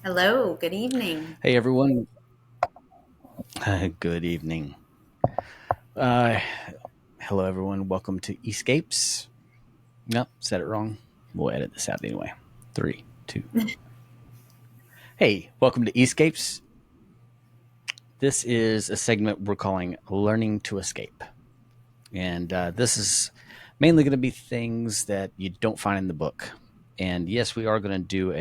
Hello, good evening. Hey everyone, good evening. Uh, Hello everyone, welcome to E-SCAPES. Nope, said it wrong. We'll edit this out anyway. Three, two. Hey, welcome to E-SCAPES. This is a segment we're calling Learning to Escape. And this is mainly going to be things that you don't find in the book. And yes, we are going to do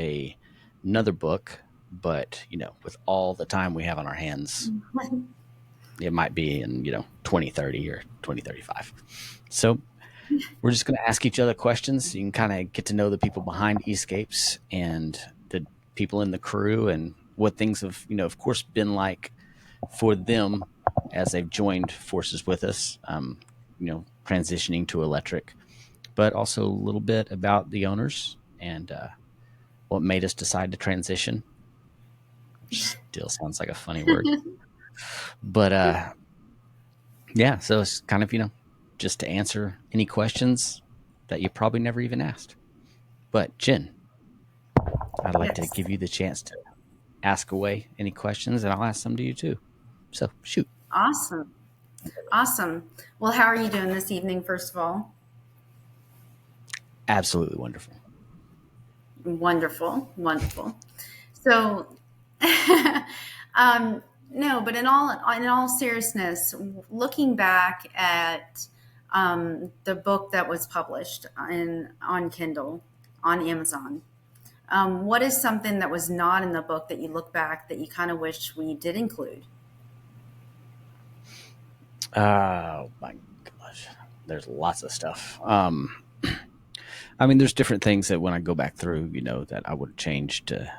another book, but with all the time we have on our hands, it might be in 2030 or 2035. So we're just going to ask each other questions so you can kind of get to know the people behind E-SCAPES and the people in the crew and what things have of course been like for them as they've joined forces with us, transitioning to electric, but also a little bit about the owners and what made us decide to transition, which still sounds like a funny word. But yeah, so it's kind of, just to answer any questions that you probably never even asked. But Jen, I'd like to Yes, give you the chance to ask away any questions, and I'll ask some to you too. So shoot. awesome. Awesome. Well, how are you doing this evening, first of all? Absolutely wonderful. Wonderful, wonderful. So, no, but in all seriousness, looking back at the book that was published on Kindle on Amazon, what is something that was not in the book that you look back that you kind of wish we did include? Oh my gosh, there's lots of stuff. I mean, there's different things that when I go back through, that I would change to,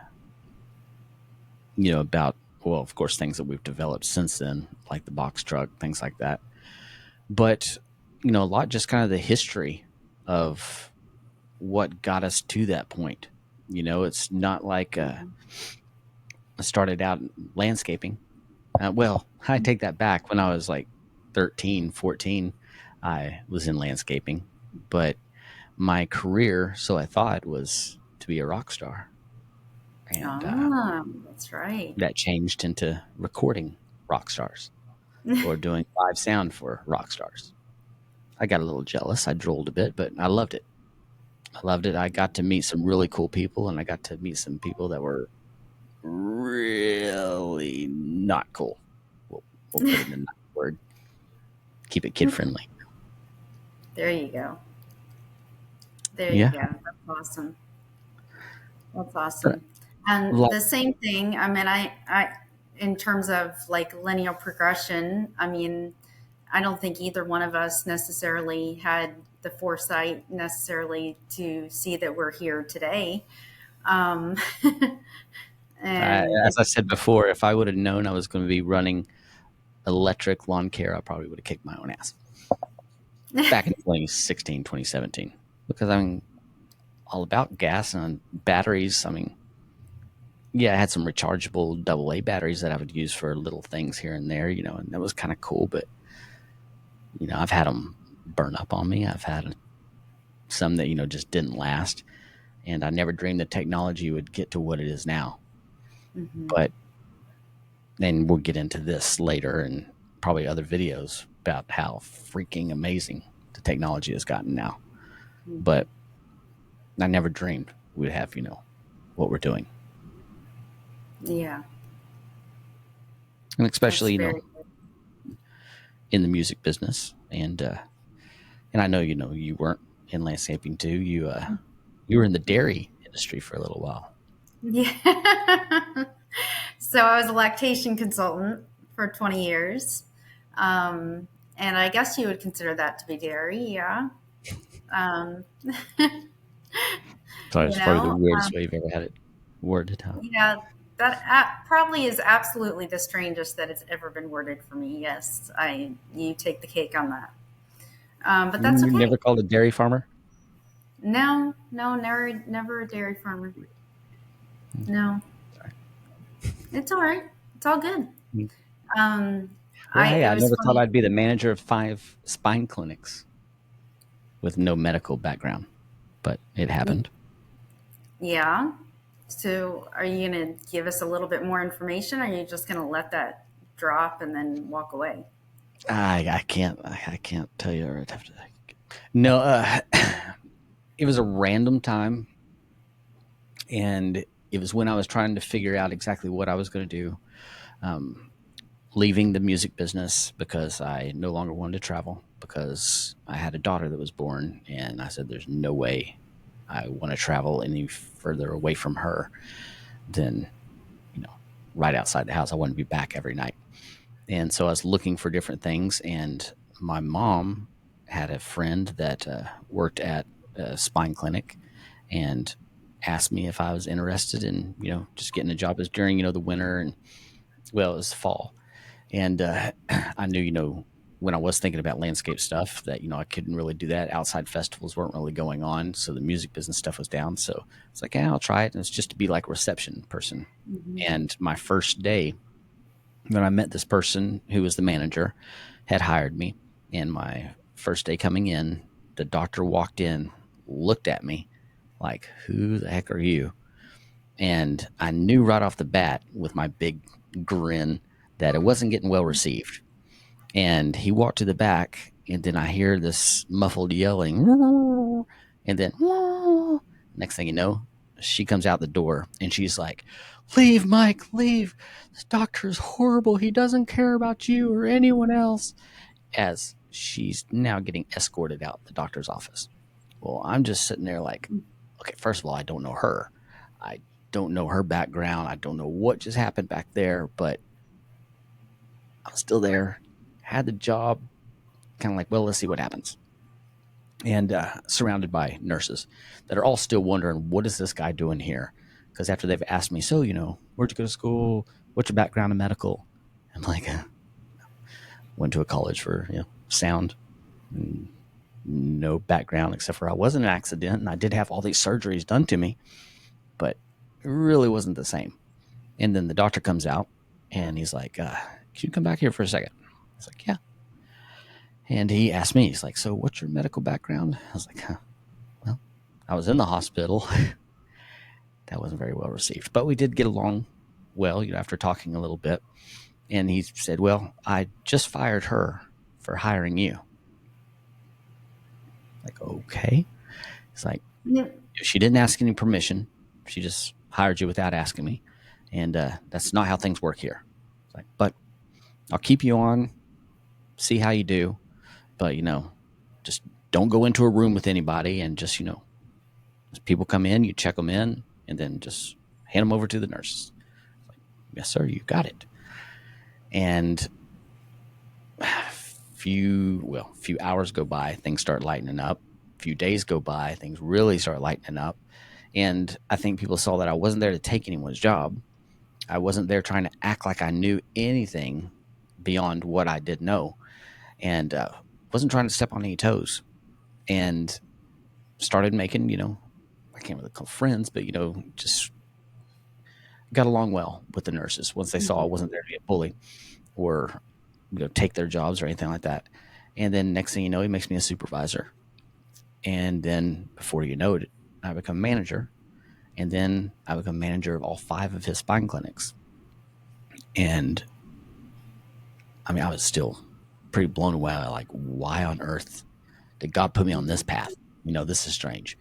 about, well, of course, things that we've developed since then, like the box truck, things like that. But a lot just kind of the history of what got us to that point. It's not like I started out in landscaping. Well, I take that back. When I was like 13, 14, I was in landscaping. But my career, so I thought, was to be a rock star. And That's right. that changed into recording rock stars or doing live sound for rock stars. I got a little jealous. I drooled a bit, but I loved it. I loved it. I got to meet some really cool people, and I got to meet some people that were really not cool. We'll put it in that word. Keep it kid friendly. There you go. There you Yeah. go. That's awesome. That's But awesome. And like, the same thing, I mean, in terms of like linear progression, I mean, I don't think either one of us necessarily had the foresight necessarily to see that we're here today. Um, and as it, I said before, if I would have known I was going to be running electric lawn care, I probably would have kicked my own ass back in 2016, 2017. Because I'm all about gas and batteries. I mean, yeah, I had some rechargeable AA batteries that I would use for little things here and there, and that was kind of cool. But, I've had them burn up on me. I've had some that, just didn't last. And I never dreamed the technology would get to what it is now. Mhm. But then we'll get into this later and probably other videos about how freaking amazing the technology has gotten now. But I never dreamed we'd have, what we're doing. Yeah, And that's especially, very in the music business. And I know, you weren't in landscaping too. You were in the dairy industry for a little while. yeah. So I was a lactation consultant for 20 years. And I guess you would consider that to be dairy, yeah. Um, So you it's probably the know, weirdest way you've ever had it worded, huh? yeah, that probably is absolutely the strangest that it's ever been worded for me. Yes, you take the cake on that. But that's You okay. never called a dairy farmer? No, no, never a dairy farmer. No, Sorry. it's all right. It's all good. Um, Well, hey, it I was never thought funny. I'd be the manager of 5 spine clinics with no medical background, but it happened. Yeah. So, are you going to give us a little bit more information? Or are you just going to let that drop and then walk away? I can't tell you. I'd have to. No, it was a random time, and it was when I was trying to figure out exactly what I was going to do. Um, Leaving the music business because I no longer wanted to travel because I had a daughter that was born, and I said, "There's no way I want to travel any further away from her than you know right outside the house. I want to be back every night." And so I was looking for different things, and my mom had a friend that worked at a spine clinic and asked me if I was interested in just getting a job. It was during the winter, and well, it was fall, and I knew when I was thinking about landscape stuff that I couldn't really do that. Outside festivals weren't really going on, so the music business stuff was down. So it's like, yeah, I'll try it, and it's just to be like a reception person. Hmm. And my first day when I met this person who was the manager, had hired me. And my first day coming in, the doctor walked in, looked at me like, "Who the heck are you?" And I knew right off the bat with my big grin that it wasn't getting well received. And he walked to the back, and then I hear this muffled yelling, and then next thing you know, she comes out the door and she's like, "Leave, Mike, leave. This doctor is horrible. He doesn't care about you or anyone else." As she's now getting escorted out the doctor's office. Well, I'm just sitting there like, okay, first of all, I don't know her. I don't know her background. I don't know what just happened back there, but I was still there, had the job, kind of like, well, let's see what happens. And surrounded by nurses that are all still wondering, what is this guy doing here? Because after they've asked me, so, where'd you go to school? What's your background in medical? I'm like, went to a college for, sound. And no background except for I was in an accident and I did have all these surgeries done to me, but it really wasn't the same. And then the doctor comes out and he's like, "Can you come back here for a second?" I was like, "Yeah." And he asked me, he's like, "So what's your medical background?" I was like, "Well, I was in the hospital." That wasn't very well received, but we did get along well, after talking a little bit. And he said, "Well, I just fired her for hiring you." Like, okay. It's like, she didn't ask any permission. She just hired you without asking me. And that's not how things work here. It's like, but I'll keep you on, see how you do. But, just don't go into a room with anybody and just, as people come in, you check them in and then just hand them over to the nurses. Like, yes, sir, you got it. And few hours go by, things start lightening up. A few days go by, things really start lightening up. And I think people saw that I wasn't there to take anyone's job. I wasn't there trying to act like I knew anything beyond what I did know, and wasn't trying to step on any toes. And started making, I can't really call friends, but just got along well with the nurses once they saw I wasn't there to be a bully or take their jobs or anything like that. And then next thing you know, he makes me a supervisor, and then before you know it, I become manager, and then I become manager of all 5 of his spine clinics. And I mean, I was still pretty blown away. Like, why on earth did God put me on this path? This is strange.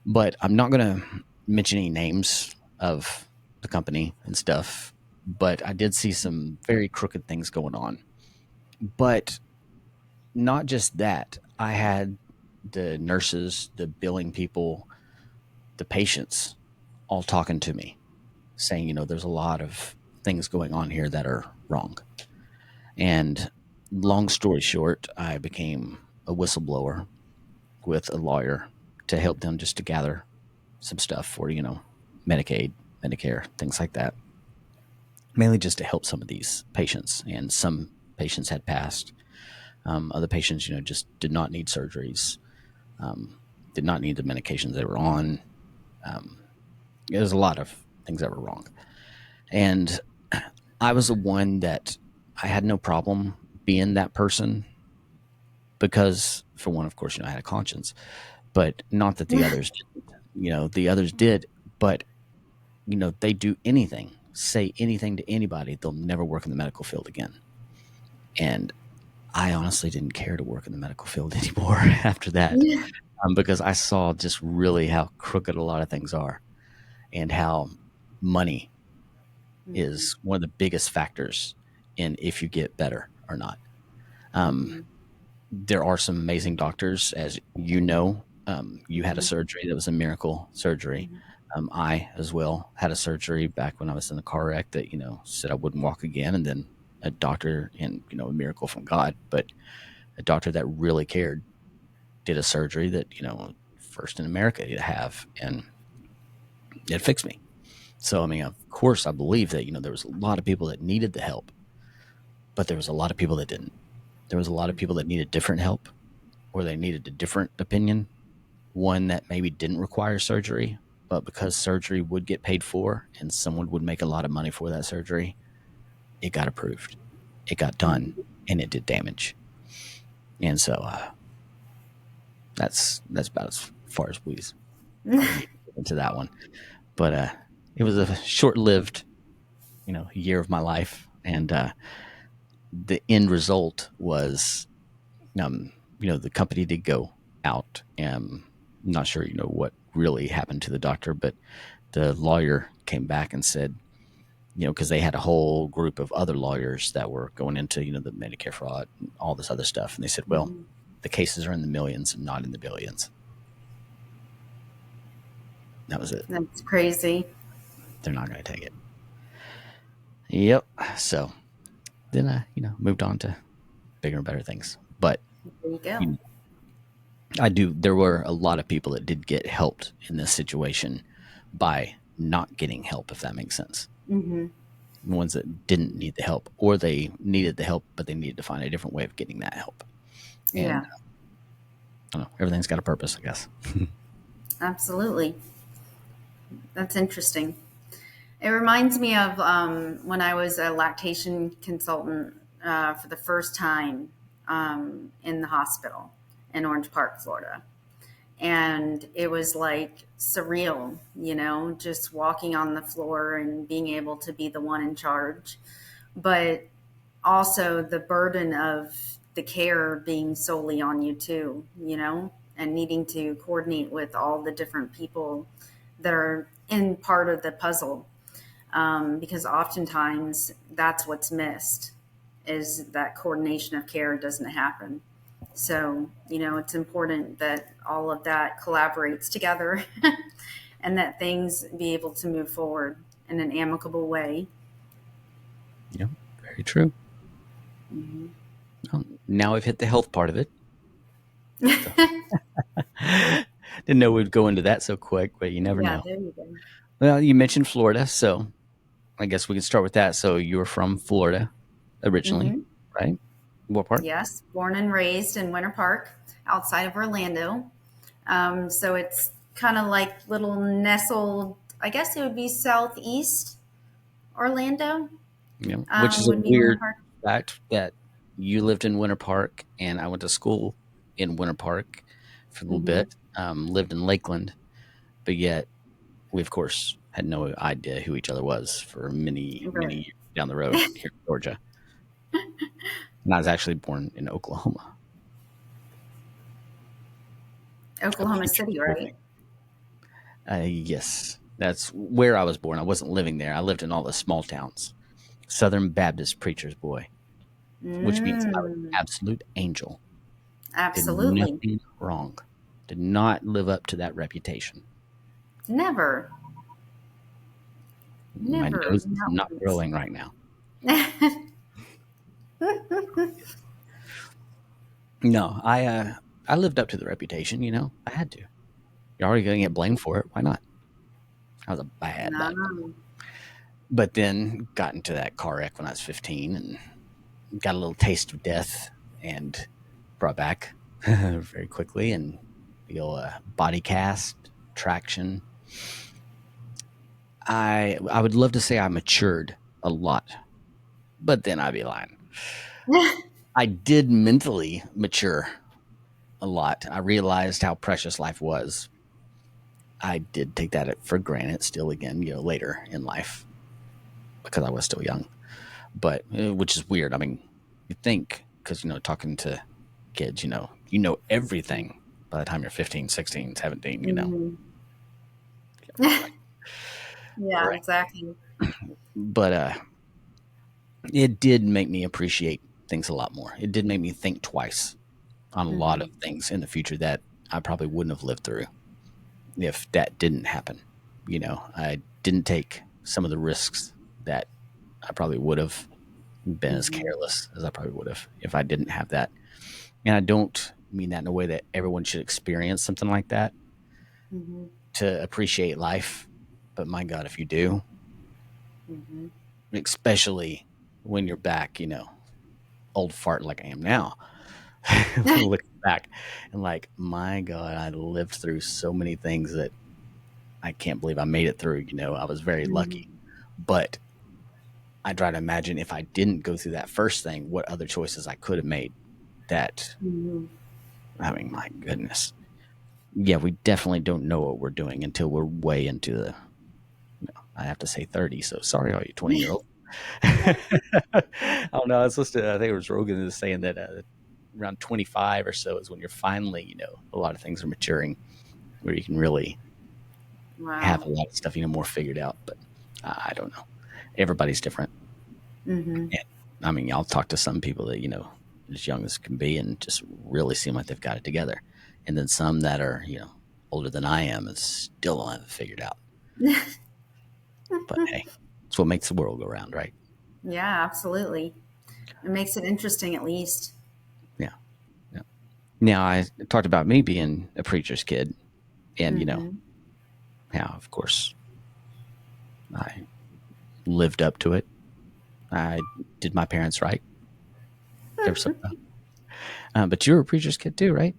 But I'm not going to mention any names of the company and stuff. But I did see some very crooked things going on. But not just that. I had the nurses, the billing people, the patients all talking to me, saying, there's a lot of things going on here that are wrong. And long story short, I became a whistleblower with a lawyer to help them just to gather some stuff for, Medicaid, Medicare, things like that. Mainly just to help some of these patients. And some patients had passed. Other patients, just did not need surgeries, did not need the medications they were on. Um, There's a lot of things that were wrong. And I was the one that I had no problem being that person because, for one, of course, I had a conscience, but not that the others didn't. The others did, but they do anything, say anything to anybody, they'll never work in the medical field again. And I honestly didn't care to work in the medical field anymore after that, Yeah. because I saw just really how crooked a lot of things are, and how money Mhm. is one of the biggest factors in if you get better or not. Um, Mhm. there are some amazing doctors, as you know. You had a Mhm. surgery that was a miracle surgery. Mhm. I, as well, had a surgery back when I was in a car wreck that, said I wouldn't walk again. And then a doctor, and, a miracle from God, but a doctor that really cared did a surgery that, first in America to have, and it fixed me. So, I mean, of course, I believe that, there was a lot of people that needed the help, but there was a lot of people that didn't. There was a lot of people that needed different help, or they needed a different opinion, one that maybe didn't require surgery, but because surgery would get paid for and someone would make a lot of money for that surgery, it got approved, it got done, Mhm. and it did damage. And so that's about as far as we probably need to get into that one. But it was a short-lived, year of my life, and the end result was, um, the company did go out. I'm not sure, what really happened to the doctor, but the lawyer came back and said, because they had a whole group of other lawyers that were going into, the Medicare fraud and all this other stuff. And they said, well, Mhm. the cases are in the millions and not in the billions. That was it. That's crazy. They're not going to take it. Yep. So then I, moved on to bigger and better things. But There you go. you know, there were a lot of people that did get helped in this situation by not getting help, if that makes sense. Hmm. The ones that didn't need the help, or they needed the help, but they needed to find a different way of getting that help. And Yeah, I don't know, everything's got a purpose, I guess. absolutely. That's interesting. It reminds me of when I was a lactation consultant for the first time in the hospital in Orange Park, Florida. And it was like surreal, just walking on the floor and being able to be the one in charge. But also the burden of the care being solely on you, too, and needing to coordinate with all the different people that are in part of the puzzle, because oftentimes that's what's missed is that coordination of care doesn't happen. So, it's important that all of that collaborates together and that things be able to move forward in an amicable way. Yeah, very true. Mhm. Well, now we've hit the health part of it. So didn't know we'd go into that so quick, but you never Yeah, know. there you go. Well, you mentioned Florida, so I guess we can start with that. So you were from Florida originally, Hmm. right? What part? Yes, born and raised in Winter Park outside of Orlando. So it's kind of like little nestled, I guess it would be southeast Orlando, Which is a would be Winter weird Park. fact that you lived in Winter Park and I went to school in Winter Park for a little Hmm. bit, lived in Lakeland, but yet we, of course, had no idea who each other was for many, many Right. years down the road here in Georgia. And I was actually born in Oklahoma, a Oklahoma preacher's City, boy. right? Yes, that's where I was born. I wasn't living there. I lived in all the small towns. Southern Baptist preacher's boy, which means I was Mm, an absolute angel. Did absolutely. nothing wrong. Did not live up to that reputation. Never, My never, nose is not not once. growing right now. No, I lived up to the reputation. I had to. You're already going to get blamed for it. Why not? I was a bad, bad boy. No. But then got into that car wreck when I was 15 and got a little taste of death and brought back very quickly and feel body cast, traction. I would love to say I matured a lot, but then I'd be lying. I did mentally mature a lot. I realized how precious life was. I did take that for granted still again, later in life because I was still young. But which is weird. I mean, you think because talking to kids, everything by the time you're 15, 16, 17, Mhm. like Yeah, right. exactly. But it did make me appreciate things a lot more. It did make me think twice on a lot of Mhm. things in the future that I probably wouldn't have lived through if that didn't happen. I didn't take some of the risks that I probably would have been as Mhm. careless as I probably would have if I didn't have that. And I don't mean that in a way that everyone should experience something like that Mhm. to appreciate life. But my God, if you do, Mhm. especially when you're back, old fart like I am now, looking back and like, my God, I lived through so many things that I can't believe I made it through. I was very lucky. Mhm. But I try to imagine if I didn't go through that first thing, what other choices I could have made that, Mhm. I mean, my goodness. Yeah, we definitely don't know what we're doing until we're way into I have to say 30. So sorry, all you 20-year-olds. I don't know. I was listening I think it was Rogan is saying that around 25 or so is when you're finally, a lot of things are maturing where you can really have Wow. a lot of stuff, more figured out. But I don't know. Everybody's different. Mhm. And I mean, I'll talk to some people that, as young as can be and just really seem like they've got it together. And then some that are, older than I am and still don't have it figured out. But hey, it's what makes the world go round, right? Yeah, absolutely. It makes it interesting at least. Yeah. Yeah. Now, I talked about me being a preacher's kid and, Mhm. how, of course, I lived up to it. I did my parents right. There was some, but you were a preacher's kid too, right?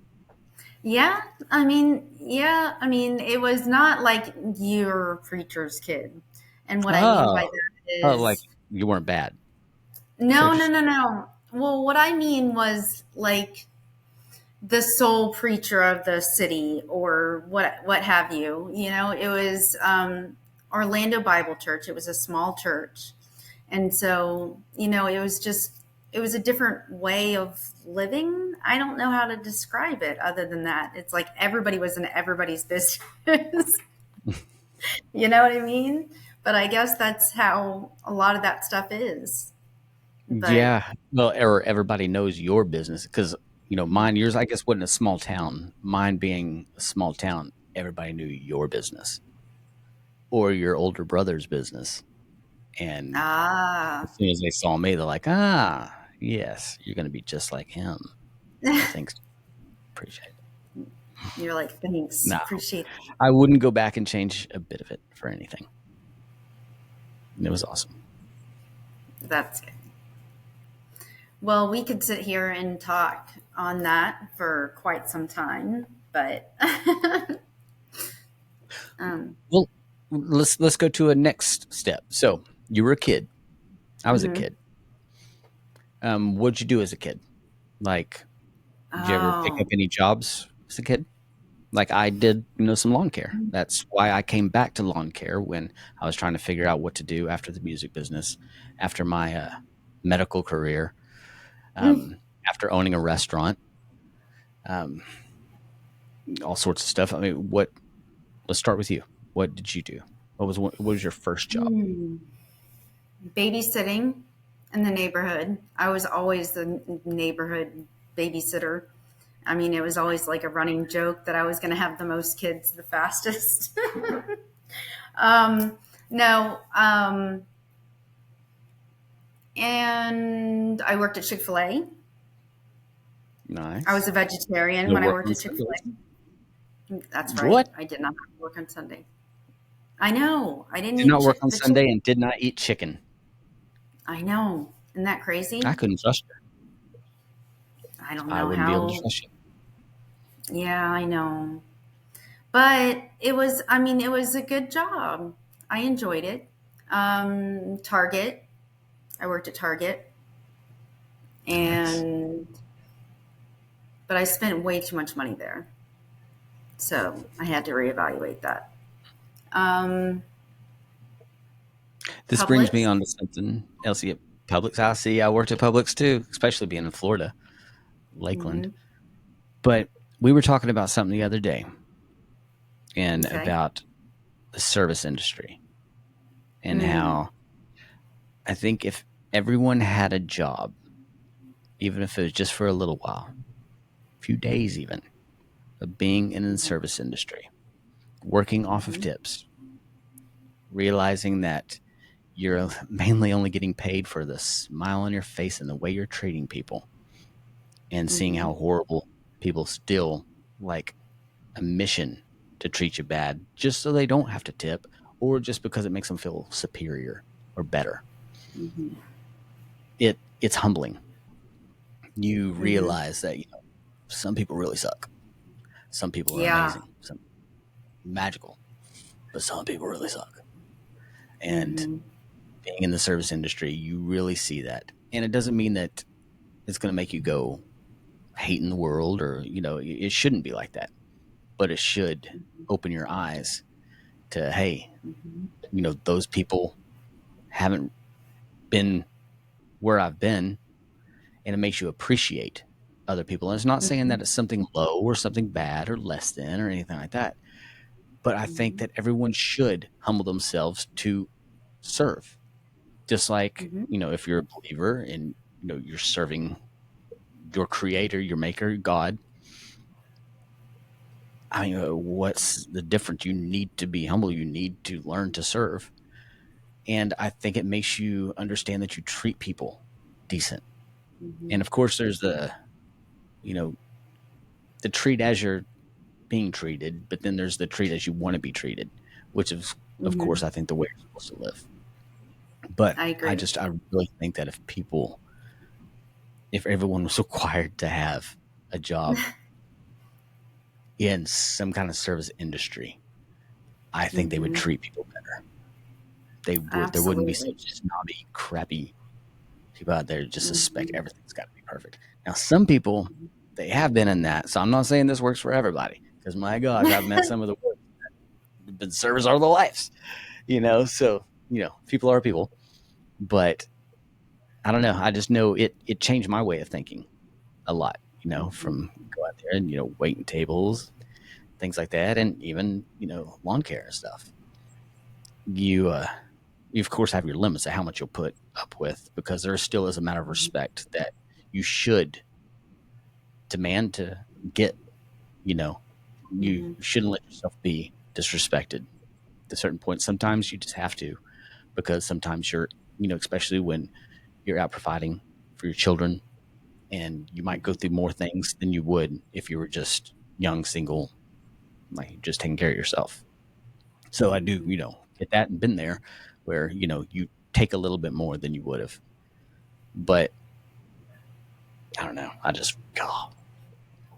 Yeah, it was not like you're a preacher's kid. And what I mean by Oh, that oh, like is you weren't bad, so no, to no, no, speak. no. Well, what I mean was like the sole preacher of the city or what have you. It was Orlando Bible Church. It was a small church. And so, it was a different way of living. I don't know how to describe it other than that. It's like everybody was in everybody's business. You know what I mean? But I guess that's how a lot of that stuff is. But Yeah. Well, or everybody knows your business because, yours, I guess, wasn't a small town. Mine being a small town, everybody knew your business or your older brother's business. And as ah, soon as they saw me, they're like, yes, you're going to be just like him. Oh, thanks. Appreciate it. you're like, thanks, No, appreciate I wouldn't go back and change a bit of it for anything. It was awesome. it. That's good. Well, we could sit here and talk on that for quite some time, but um, Well, let's go to a next step. So you were a kid. I was a mhm. kid. What'd you do as a kid? Like, did you ever pick up Oh. any jobs as a kid? Like I did, some lawn care. That's why I came back to lawn care when I was trying to figure out what to do after the music business, after my medical career, Mm. after owning a restaurant, um, all sorts of stuff. I mean, what? Let's start with you. What did you do? What was your first job? Mm. Babysitting in the neighborhood. I was always the neighborhood babysitter. It was always like a running joke that I was going to have the most kids the fastest. No, and I worked at Chick fil A. I was Nice. a vegetarian No when I work worked on at Chick fil Sundays. A. That's right. What? I did not have to work on Sunday. I know. I didn't Did eat not work on the chicken. Sunday and did not eat chicken. I know. Isn't that I crazy? couldn't trust you. I don't I know wouldn't be able to how. trust you. Yeah, I know. But it was a good job. I enjoyed it. Target. I worked at Target, Nice. and but I spent way too much money there. So I had to reevaluate that. Um, This brings me Publix. on to something else. At Publix, I see. I worked at Publix too, especially being in Florida, Lakeland. Hmm. But we were talking about something the other day, and Okay. about the service industry, and Mm. how I think if everyone had a job, even if it was just for a little while, a few days even, of being in the service industry, working off of Hmm. tips, realizing that you're mainly only getting paid for the smile on your face and the way you're treating people, and seeing Hmm. how horrible people still like a mission to treat you bad just so they don't have to tip, or just because it makes them feel superior or better. Hmm. It's humbling. You Hmm. realize that some people really suck. Some people are Yeah. amazing, some magical, but some people really suck. And Hmm. being in the service industry, you really see that. And it doesn't mean that it's going to make you go hating the world, or it shouldn't be like that, but it should open your eyes to, hey, Hmm. those people haven't been where I've been, and it makes you appreciate other people. And it's not saying that it's something low or something bad or less than or anything like that, but I think Hmm. that everyone should humble themselves to serve. Just like, Hmm. if you're a believer and you're serving your creator, your maker, God, I mean, what's the difference? You need to be humble. You need to learn to serve. And I think it makes you understand that you treat people decent. And Hmm. of course, there's you know, the treat as you're being treated, but then there's the treat as you want to be treated, which is, of Hmm. course, I think the way you're supposed to live. But I agree. I really think that if everyone was required to have a job in some kind of service industry, I think they would Hmm. treat people better. There wouldn't be Absolutely. such snobby, crappy people out there just suspect Hmm. everything's got to be perfect. Now, some people, they have been in that, so I'm not saying this works for everybody. Because my gosh, I've met some of the worst. Been servers all their lives, So people are people, but I don't know. I just know it changed my way of thinking a lot. Hmm. From go out there and waiting tables, things like that, and even lawn care and stuff. You of course have your limits of how much you'll put up with, because there still is a matter of respect that you should demand to get. You know, you Hmm. shouldn't let yourself be disrespected to certain points. Sometimes you just have to, because sometimes you're, especially when you're out providing for your children, and you might go through more things than you would if you were just young, single, like just taking care of yourself. So I do, Hmm. get that and been there where, you take a little bit more than you would have. But I don't know. I just, God,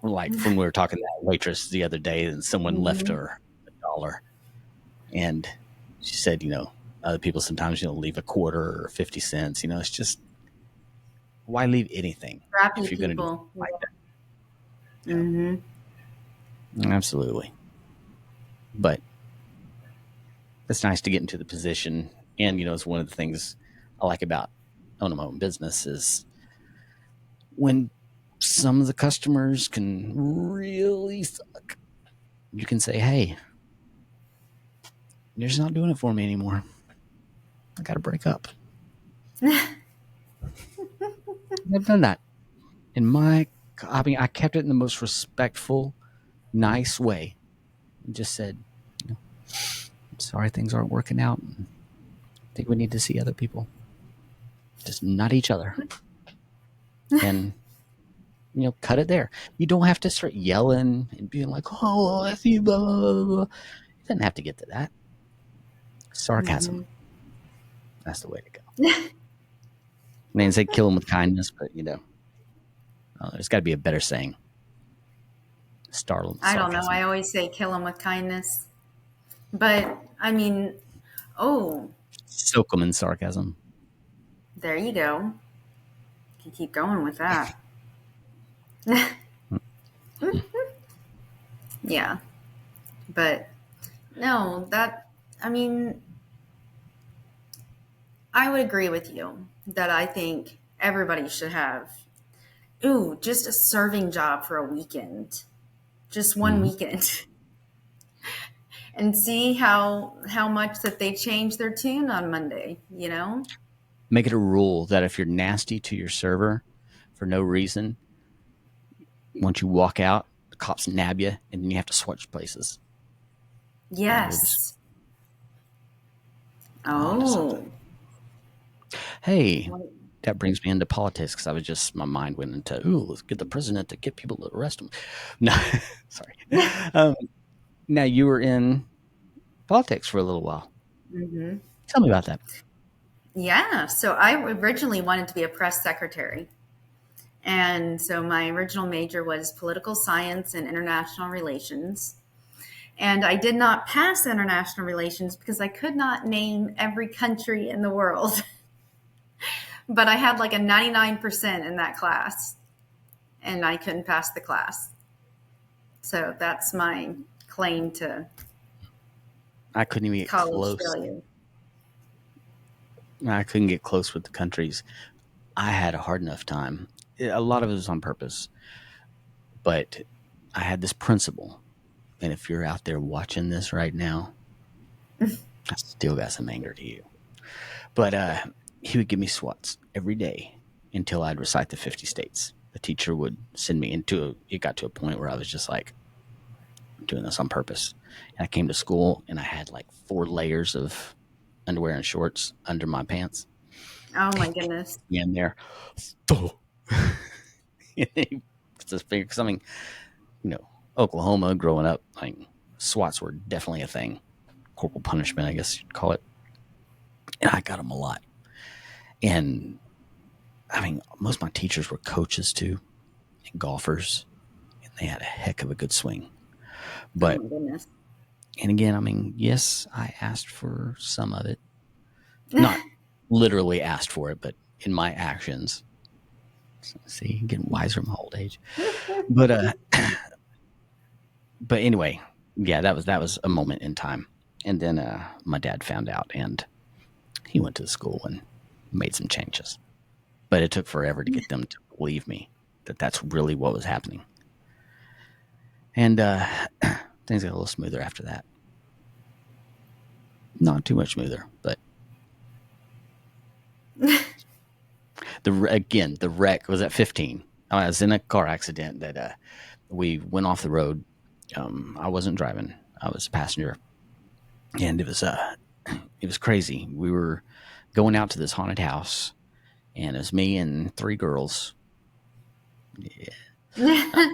like when we were talking to that waitress the other day, and someone left Hmm. her $1, and she said, other people sometimes, leave a quarter or 50 cents. It's just, why leave anything Crappy if you're going to do people. something like that? Hmm. Absolutely. But it's nice to get into the position. And, it's one of the things I like about owning my own business is when some of the customers can really suck, you can say, hey, you're just not doing it for me anymore. I got to break up. I've done that. I mean, I kept it in the most respectful, nice way, and just said, I'm sorry things aren't working out. I think we need to see other people, just not each other. And cut it there. You don't have to start yelling and being like, oh, F you, blah, blah, blah, blah. It doesn't have to get to that. Sarcasm. Hmm. That's the way to go. I mean, say kill them with kindness, but there's got to be a better saying. Startled I don't know. sarcasm. I always say kill them with kindness. But I mean, oh, Soak them in sarcasm. there you go. You can keep going with that. Yeah. But no, that, I mean, I would agree with you that I think everybody should have, ooh, just a serving job for a weekend, just one Mm-hmm. weekend, and see how much that they change their tune on Monday. You know? Make it a rule that if you're nasty to your server for no reason, once you walk out, the cops nab you, and then you have to switch places. And we'll just Yes. on to something. Oh. Hey, that brings me into politics because I was just my mind went into let's get the president to get people to arrest him. No, sorry. Um, Now you were in politics for a little while. Hmm. Tell me about that. Yeah. So I originally wanted to be a press secretary. And so my original major was political science and international relations. And I did not pass international relations because I could not name every country in the world. But I had like a 99% in that class, and I couldn't pass the class. So that's my claim to I couldn't even get college close. failure. I couldn't get close with the countries. I had a hard enough time. A lot of it was on purpose, but I had this principle. And if you're out there watching this right now, I still got some anger to you. But he would give me SWATs every day until I'd recite the 50 states. The teacher would send me it got to a point where I was just like, I'm doing this on purpose. And I came to school and I had like 4 layers of underwear and shorts under my pants. Oh my goodness. In there. Because I mean, you know, Oklahoma growing up, like SWATs were definitely a thing. Corporal punishment, I guess you'd call it. And I got them a lot. And I mean, most of my teachers were coaches too, and golfers, and they had a heck of a good swing. Oh But, my goodness. and again, I mean, yes, I asked for some of it. Not literally asked for it, but in my actions. See, getting wiser in my old age. But, but anyway, yeah, that was a moment in time. And then my dad found out, and he went to the school and made some changes. But it took forever to get them to believe me that that's really what was happening. And things got a little smoother after that. Not too much smoother, but the wreck was at 15. I was in a car accident that we went off the road. I wasn't driving; I was a passenger, and it was crazy. We were going out to this haunted house, and it was me and 3 girls. Yeah.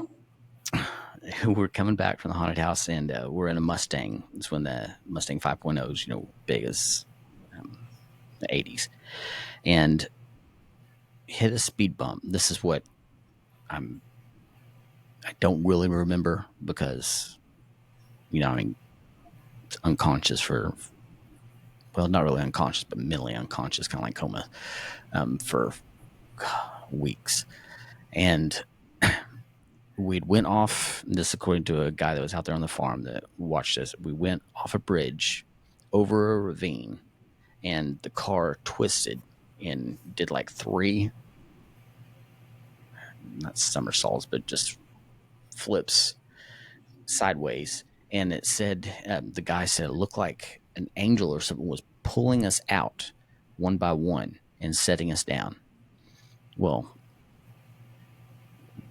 We're coming back from the haunted house, and we're in a Mustang. It's when the Mustang 5.0s, big as the 80s, and hit a speed bump. This is what I'm. I don't really remember because I mean, it's unconscious for well, not really unconscious, but mentally unconscious, kind of like coma, for weeks, and we'd went off. This, according to a guy that was out there on the farm that watched us. We went off a bridge over a ravine, and the car twisted and did like 3, not somersaults, but just flips sideways. And it said, the guy said, it looked like an angel or something was pulling us out one by one and setting us down. Well,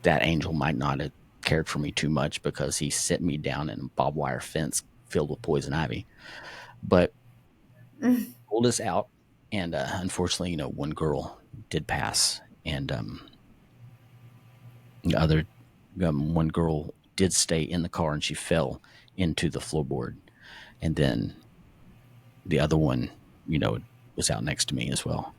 that angel might not have cared for me too much because he set me down in a barbed wire fence filled with poison ivy. But pulled us out, and unfortunately, one girl did pass, and the other one girl did stay in the car, and she fell into the floorboard, and then the other one, was out next to me as well,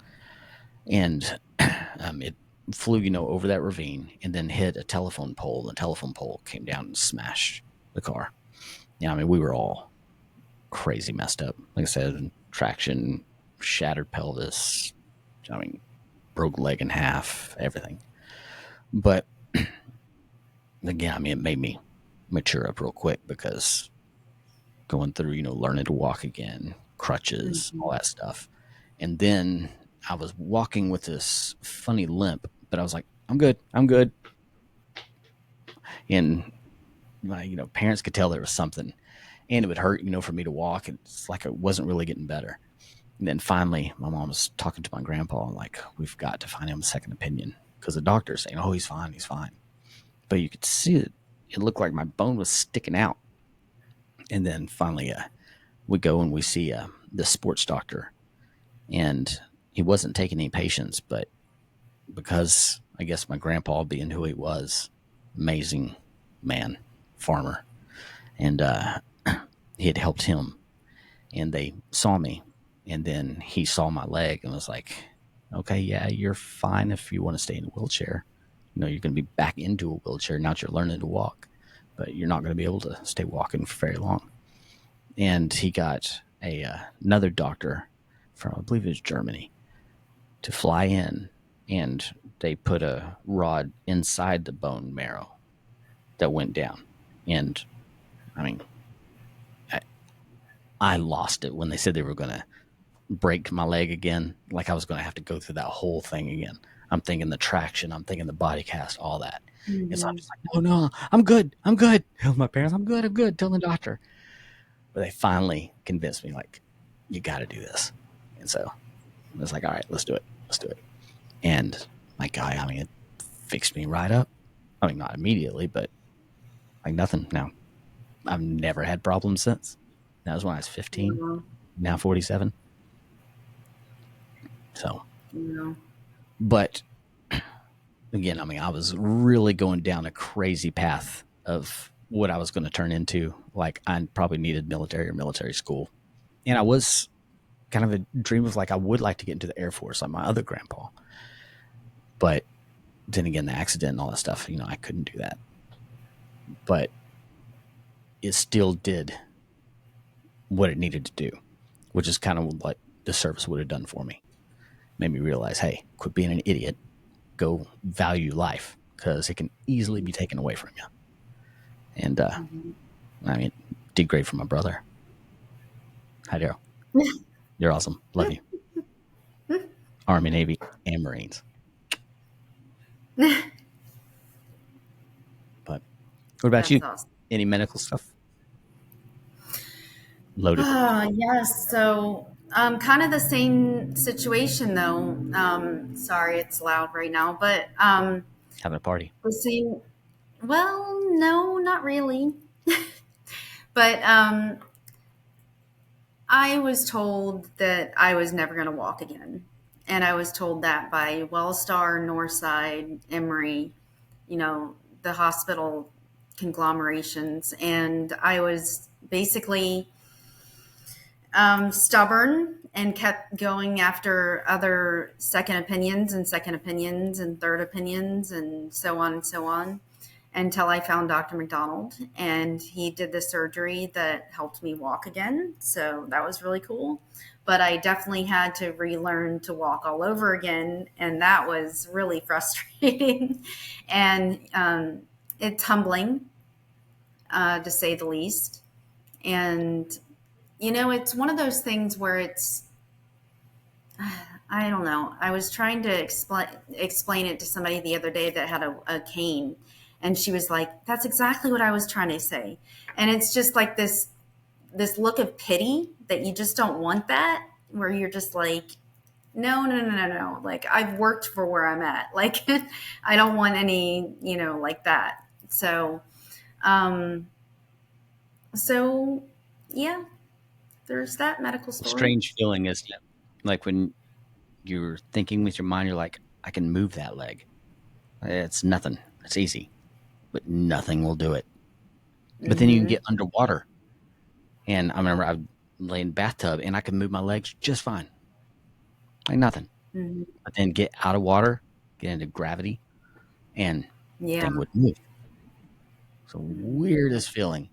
and it flew, over that ravine, and then hit a telephone pole. The telephone pole came down and smashed the car. Yeah, I mean, we were all crazy messed up. Like I said, traction, shattered pelvis. I mean, broke leg in half, everything. But again, I mean, it made me mature up real quick because going through, learning to walk again, crutches, all Mhm. that stuff. And then I was walking with this funny limp, but I was like, I'm good. I'm good. And my, parents could tell there was something, and it would hurt, for me to walk. It's like it wasn't really getting better. And then finally, my mom was talking to my grandpa and like, we've got to find him a second opinion because the doctor's saying, oh, he's fine. He's fine. But you could see it. It looked like my bone was sticking out. And then finally, we go and we see the sports doctor, and he wasn't taking any patients, but because I guess my grandpa, being who he was, amazing man, farmer, and he had helped him, and they saw me, and then he saw my leg and was like, "Okay, yeah, you're fine if you want to stay in a wheelchair. You're going to be back into a wheelchair now that you're learning to walk, but you're not going to be able to stay walking for very long." And he got another doctor from, I believe it was Germany, to fly in, and they put a rod inside the bone marrow that went down. And I mean, I, I lost it when they said they were going to break my leg again. Like I was going to have to go through that whole thing again. I'm thinking the traction, I'm thinking the body cast, all that. And so I'm Mhm. just like, oh no, I'm good. I'm good. Tell my parents, I'm good. I'm good. Tell the doctor. But they finally convinced me, like, you got to do this. And so I was like, all right, let's do it. Let's do it. And my guy, I mean, it fixed me right up. I mean, not immediately, but like nothing. Now, I've never had problems since. That was when I was 15, Yeah. now 47. So, Yeah. but again, I mean, I was really going down a crazy path of what I was going to turn into. Like, I probably needed military or military school. And I was kind of a dream of like, I would like to get into the Air Force like my other grandpa. But then again, the accident and all that stuff, I couldn't do that. But it still did what it needed to do, which is kind of what the service would have done for me. Made me realize, hey, quit being an idiot. Go value life because it can easily be taken away from you. And Mhm. I mean, did great for my brother. Hi, Daryl. You're awesome. Love you. Army, Navy, and Marines. But what about you? That's awesome. Any medical stuff? Loaded. Yes. So, kind of the same situation though. Sorry, it's loud right now, but Having a party. the same. Well, no, not really. But I was told that I was never going to walk again, and I was told that by Wellstar, Northside, Emory, you know, the hospital conglomerations, and I was basically stubborn and kept going after other second opinions and third opinions and so on until I found Dr. McDonald and he did the surgery that helped me walk again. So that was really cool. But I definitely had to relearn to walk all over again. And that was really frustrating. And it's humbling, to say the least. And it's one of those things where I don't know. I was trying to explain it to somebody the other day that had a cane, and she was like, "That's exactly what I was trying to say." And it's just like this look of pity that you just don't want that, where you're just like, "No, no, no, no, no." Like I've worked for where I'm at. Like I don't want any, like that. Um, so yeah, there's that medical story. Strange feeling, isn't it? Like when you're thinking with your mind, you're like, I can move that leg. It's nothing. It's easy, but nothing will do it. But then you can Mm-hmm. get underwater. And I remember I lay in the bathtub and I could move my legs just fine, like nothing. Mm-hmm. But then get out of water, get into gravity, and Yeah. thing would move. So Mm-hmm. weirdest feeling.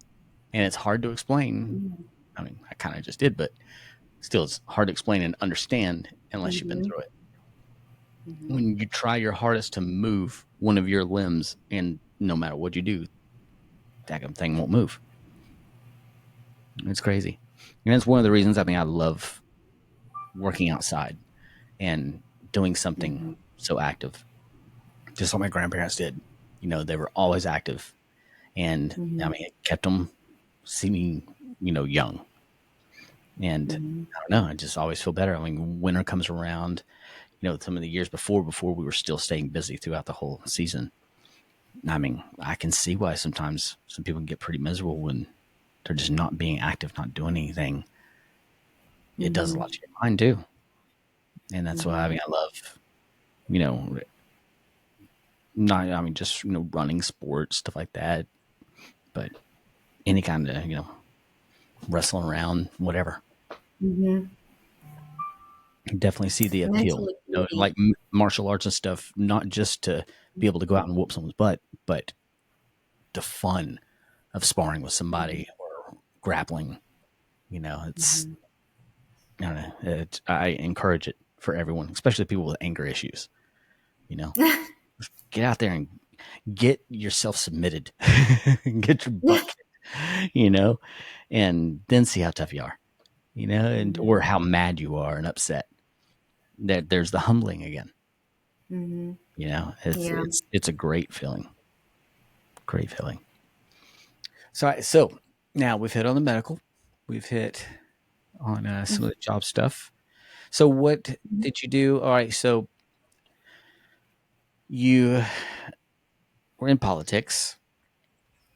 And it's hard to explain. I mean, I kind of just did, but still, it's hard to explain and understand unless you've been Mm-hmm. through it. Mm-hmm. When you try your hardest to move one of your limbs, and no matter what you do, that thing won't move. It's crazy. And it's one of the reasons I mean I love working outside and doing something Mm-hmm. so active, just like my grandparents did. You know, they were always active, and I Mm-hmm. mean, it kept them seeming, young. And Mm-hmm. I don't know, I just always feel better. I mean, winter comes around. Some of the years before we were still staying busy throughout the whole season. I mean, I can see why sometimes some people can get pretty miserable when they're just not being active, not doing anything. It does a Mm-hmm. lot to your mind too, and that's why I Mm-hmm. mean, I love, you know, not I mean, just running sports stuff like that, but any kind of wrestling around, whatever. Mm-hmm. Definitely see the appeal. Mentally busy. Like martial arts and stuff, not just to be able to go out and whoop someone's butt, but the fun of sparring with somebody or grappling. It's Mm-hmm. I don't know. I encourage it for everyone, especially people with anger issues. You know, get out there and get yourself submitted, get your butt kicked, and then see how tough you are. And Mm-hmm. or how mad you are and upset. There's the humbling again. Mm-hmm. It's Yeah. it's a great feeling. Great feeling. So now we've hit on the medical. We've hit on some of the job stuff. So what did you do? All right. So you were in politics.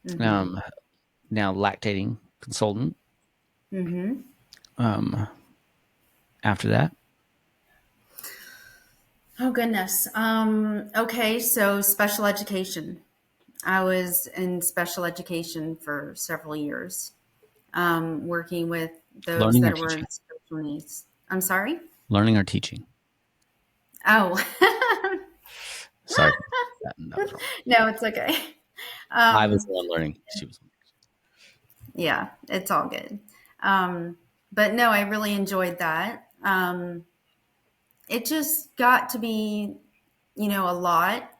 Mm-hmm. Um, now lactating consultant. Mm-hmm. Um, after that, Oh goodness. Okay, so special education. I was in special education for several years, working with those learning or that were teaching. in special needs. I'm sorry? Learning or teaching. Oh, Sorry, that was wrong. no, it's okay. I was Um, the one learning. She was. yeah, it's all good. Um, but no, I really enjoyed that. It just got to be, a lot.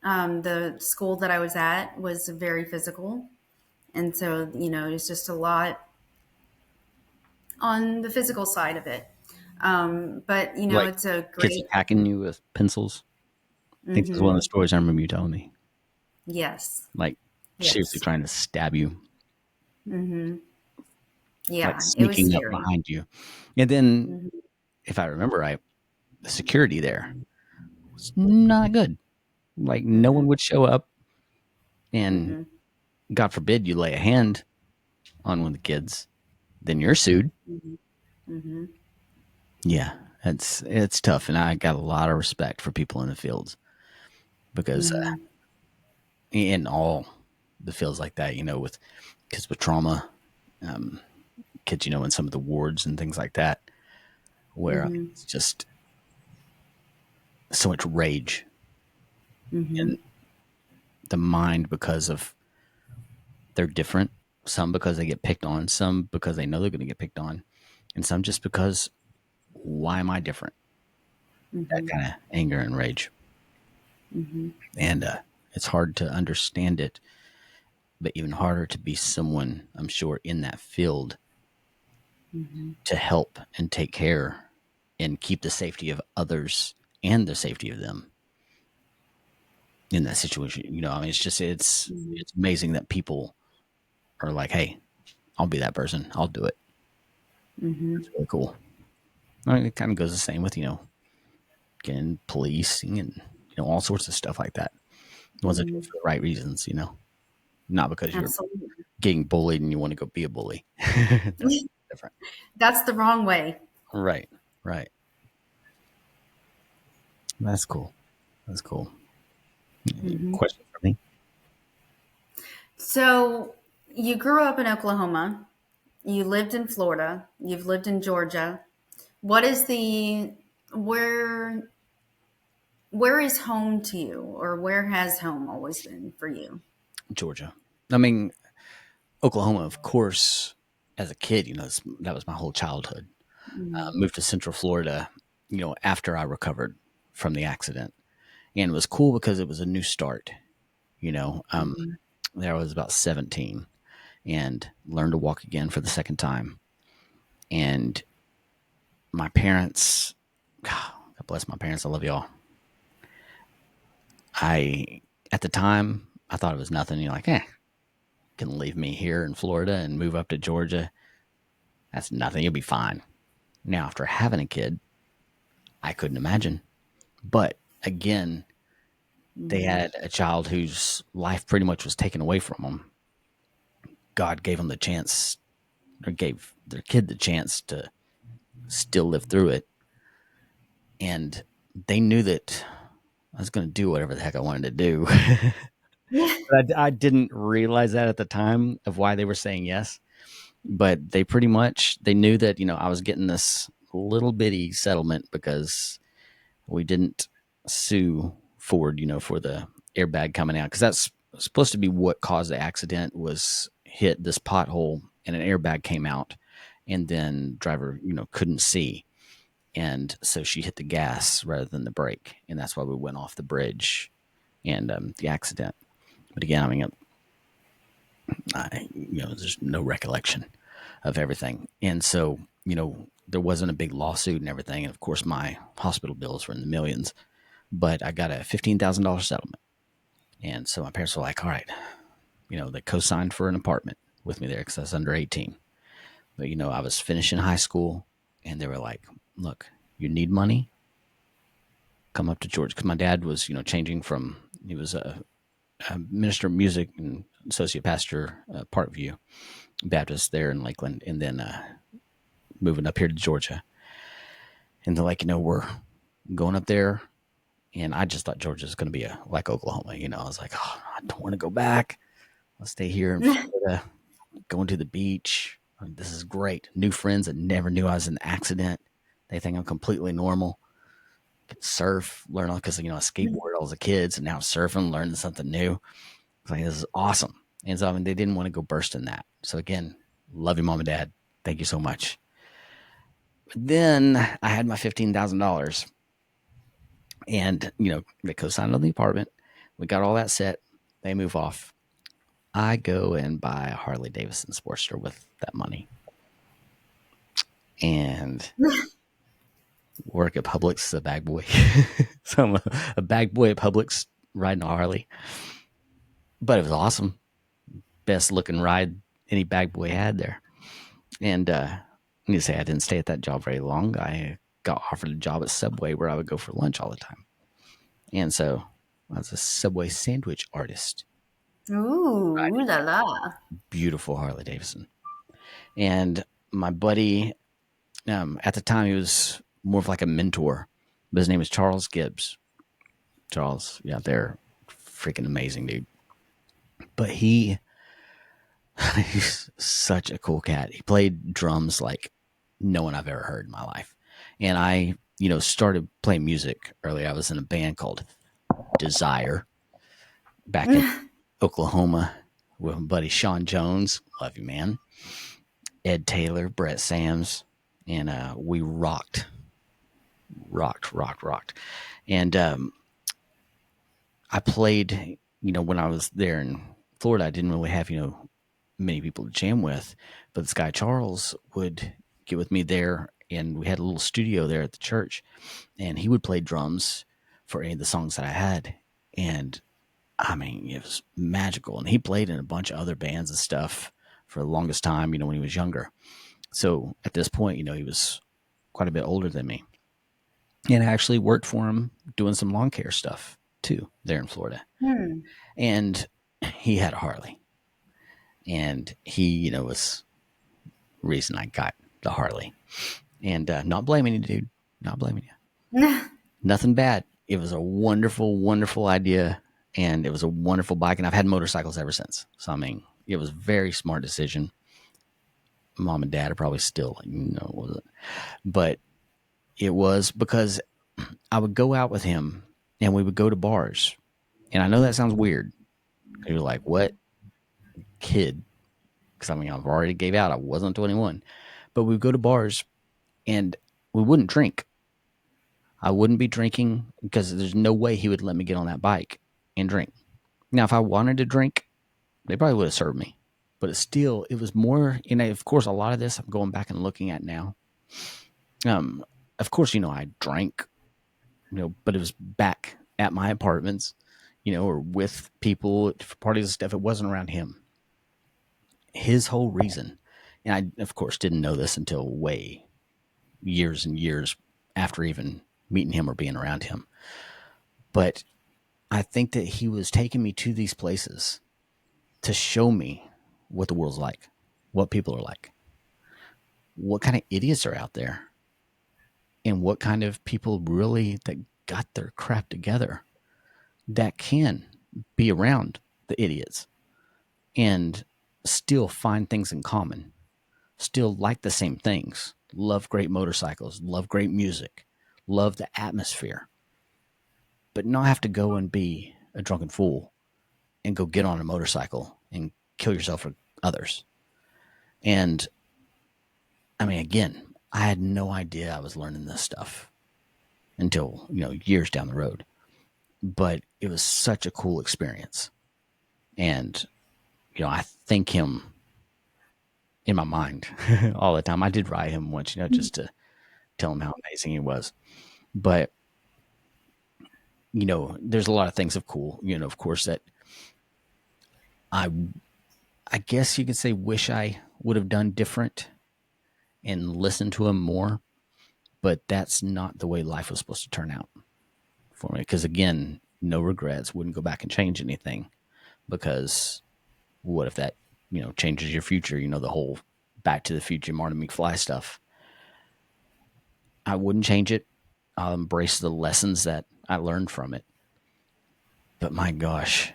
The school that I was at was very physical. And so, it's just a lot on the physical side of it. But, Like it's a kids great, attacking you with pencils. I think this is one of the hmm stories I remember you telling me. yes, Like seriously yes. trying to stab you, hmm like Yeah, it was sneaking up scary. behind you. And then, hmm if I remember right, the security there was not good. Like no one hmm would show up, and hmm God forbid you lay a hand on one of the kids, then you're sued. hmm hmm Yeah, it's tough, and I got a lot of respect for people in the fields because hmm in all the fields like that, with kids with trauma, um, kids, in some of the wards and things like that, where I mean, hmm it's just so much rage hmm in the mind because of they're different. Some because they get picked on, some because they know they're going to get picked on, and some just because why am I different? That hmm kind of anger and rage, hmm and it's hard to understand it, but even harder to be someone I'm sure in that field hmm to help and take care and keep the safety of others and the safety of them in that situation. I mean, it's amazing that people are like, hey, I'll be that person. I'll do it. hmm It's really cool. I mean, it kind of goes the same with, getting policing and, all sorts of stuff like that. The ones that do hmm it for the right reasons, not because you're Absolutely. getting bullied and you want to go be a bully. That's different. That's the wrong way. Right. Right. That's cool. That's cool. hmm Question for me? So you grew up in Oklahoma. You lived in Florida. You've lived in Georgia. What is the where where is home to you, or where has home always been for you? Georgia. I mean, Oklahoma, of course, as a kid, that was my whole childhood. Moved to Central Florida, after I recovered from the accident. And it was cool because it was a new start. You know, um, Mm-hmm. there I was about 17. and learned to walk again for the second time. And my parents, God bless my parents, I love y'all. I, at the time, I thought it was nothing. You're like, can leave me here in Florida and move up to Georgia. That's nothing. You'll be fine. Now, after having a kid, I couldn't imagine. But again, they Mm. had a child whose life pretty much was taken away from them. God gave them the chance, or gave their kid the chance to still live through it. And they knew that I was going to do whatever the heck I wanted to do. But I didn't realize that at the time of why they were saying yes. But they pretty much they knew that I was getting this little bitty settlement because we didn't sue Ford, for the airbag coming out, because that's supposed to be what caused the accident. Was hit this pothole and an airbag came out, and then driver couldn't see, and so she hit the gas rather than the brake, and that's why we went off the bridge and the accident. But again, I mean, there's no recollection of everything, and so there wasn't a big lawsuit and everything, and of course my hospital bills were in the millions, but I got a $15,000 settlement. And so my parents were like, all right, they co-signed for an apartment with me there because I was under 18. But, I was finishing high school, and they were like, look, you need money, come up to Georgia. Because my dad was, changing from, he was a minister of music and associate pastor, Parkview Baptist there in Lakeland, and then moving up here to Georgia. And they're like, we're going up there. And I just thought Georgia was going to be like Oklahoma. I was like, oh, I don't want to go back. I'll stay here in Florida, going to the beach. This is great. New friends that never knew I was in an accident. They think I'm completely normal. Could surf, learn on because I skateboarded all as a kid, so now surfing, learning something new. It's like, this is awesome. And so they didn't want to go burst in that. So again, love you, mom and dad. Thank you so much. But then I had my $15,000, and they co-signed on the apartment. We got all that set. They move off. I go and buy a Harley Davidson Sportster with that money, and work at Publix as a bag boy. So I'm a bag boy at Publix riding a Harley. But it was awesome. Best looking ride any bag boy had there. And I need to say I didn't stay at that job very long. I got offered a job at Subway where I would go for lunch all the time. And so I was a Subway sandwich artist. Ooh, ooh la la. Beautiful Harley Davidson. And my buddy, at the time, he was more of like a mentor, but his name is Charles Gibbs. Charles, yeah, they're freaking amazing, dude. But he's such a cool cat. He played drums like no one I've ever heard in my life. And I, started playing music early. I was in a band called Desire back in Oklahoma with my buddy Sean Jones. Love you, man. Ed Taylor, Brett Sams, and we rocked. And I played, when I was there in Florida, I didn't really have, many people to jam with, but this guy Charles would get with me there, and we had a little studio there at the church, and he would play drums for any of the songs that I had. And I mean, it was magical. And he played in a bunch of other bands and stuff for the longest time, when he was younger. So at this point, he was quite a bit older than me. And I actually worked for him doing some lawn care stuff too there in Florida. Hmm. And he had a Harley. And he, was reason I got the Harley. And not blaming you, dude. Not blaming you. Nothing bad. It was a wonderful, wonderful idea. And it was a wonderful bike. And I've had motorcycles ever since. So, I mean, it was a very smart decision. Mom and dad are probably still like, no, was it? But it was because I would go out with him and we would go to bars. And I know that sounds weird. You're like, what? Kid. Because, I mean, I've already gave out. I wasn't 21. But we would go to bars and we wouldn't drink. I wouldn't be drinking because there's no way he would let me get on that bike and drink. Now, if I wanted to drink, they probably would have served me. but it was more, and of course, a lot of this I'm going back and looking at now. Um, of course, I drank, but it was back at my apartments, or with people for parties and stuff. It wasn't around him. His whole reason, and I, of course, didn't know this until way years and years after even meeting him or being around him. But I think that he was taking me to these places to show me what the world's like, what people are like, what kind of idiots are out there, and what kind of people really that got their crap together that can be around the idiots and still find things in common, still like the same things, love great motorcycles, love great music, love the atmosphere, but not have to go and be a drunken fool and go get on a motorcycle and kill yourself or others. And I mean, again, I had no idea I was learning this stuff until, years down the road. But it was such a cool experience. And, I thank him in my mind all the time. I did write him once, just to tell him how amazing he was. But, there's a lot of things of course, that I I guess you could say wish I would have done different and listened to him more, but that's not the way life was supposed to turn out for me. Because again, no regrets, wouldn't go back and change anything. Because what if that, changes your future? The whole Back to the Future Marty McFly stuff. I wouldn't change it. I'll embrace the lessons that I learned from it. But my gosh,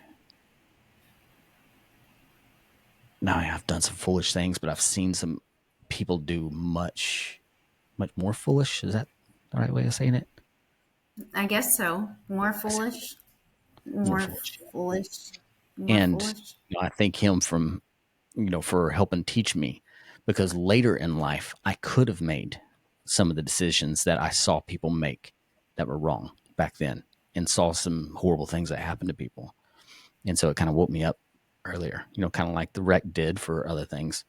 now I've done some foolish things, but I've seen some people do much, much more foolish. Is that the right way of saying it? I guess so. More I said foolish, more more foolish. foolish, more And foolish. I thank him for helping teach me, because later in life I could have made some of the decisions that I saw people make that were wrong back then, and saw some horrible things that happened to people. And so it kind of woke me up earlier, kind of like the wreck did for other things.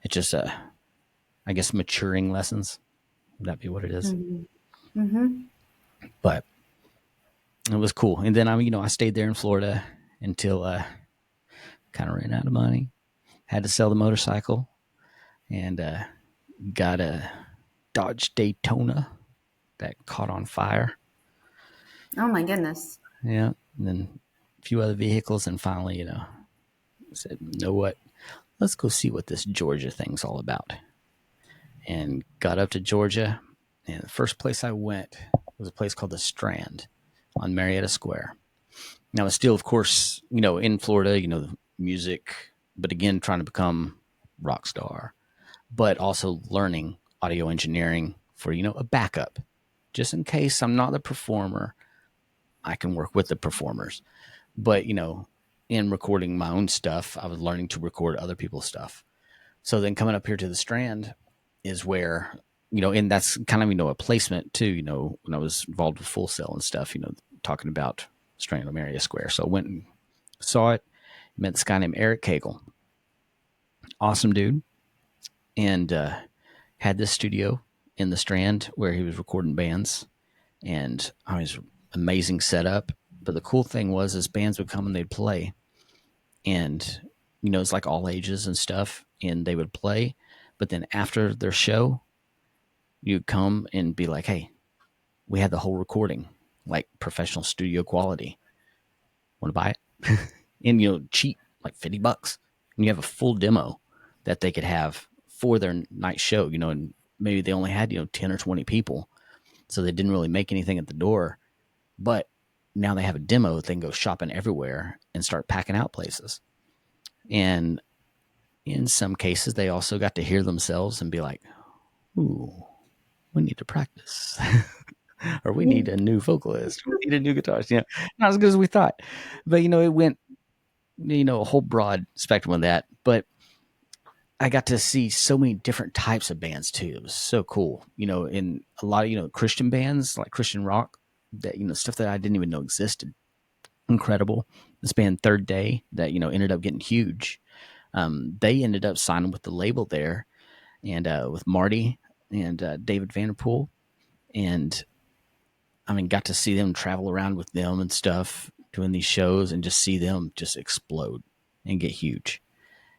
It's just I guess maturing lessons. Would that be what it is? Mm-hmm. Mm-hmm. But it was cool. And then I stayed there in Florida until kind of ran out of money. Had to sell the motorcycle, and got a Dodge Daytona that caught on fire. Oh my goodness. Yeah, and then a few other vehicles, and finally, said, you know what? Let's go see what this Georgia thing's all about. And got up to Georgia, and the first place I went was a place called the Strand on Marietta Square. Now, it's still, of course, in Florida, the music, but again, trying to become rock star, but also learning audio engineering for, a backup. Just in case I'm not the performer, I can work with the performers. But, in recording my own stuff, I was learning to record other people's stuff. So then coming up here to the Strand is where, and that's kind of, a placement too, when I was involved with Full Sail and stuff, talking about Strand on Area Square. So I went and saw it, met this guy named Eric Cagle. Awesome dude. And had this studio in the Strand where he was recording bands. And I was amazing setup. But the cool thing was, his bands would come and they'd play. And, it's like all ages and stuff. And they would play. But then after their show, you'd come and be like, hey, we had the whole recording, like professional studio quality. Want to buy it? And, cheap, like $50. And you have a full demo that they could have for their night show, and maybe they only had, 10 or 20 people. So they didn't really make anything at the door. But now they have a demo, they can go shopping everywhere and start packing out places. And in some cases, they also got to hear themselves and be like, ooh, we need to practice. Or we need a new vocalist. We need a new guitarist. Not as good as we thought. But, it went, a whole broad spectrum of that. But I got to see so many different types of bands too. It was so cool. In a lot of, Christian bands, like Christian rock, that, stuff that I didn't even know existed. Incredible. This band Third Day that, ended up getting huge. They ended up signing with the label there, and with Marty and David Vanderpool, and I mean, got to see them travel around with them and stuff, doing these shows, and just see them just explode and get huge.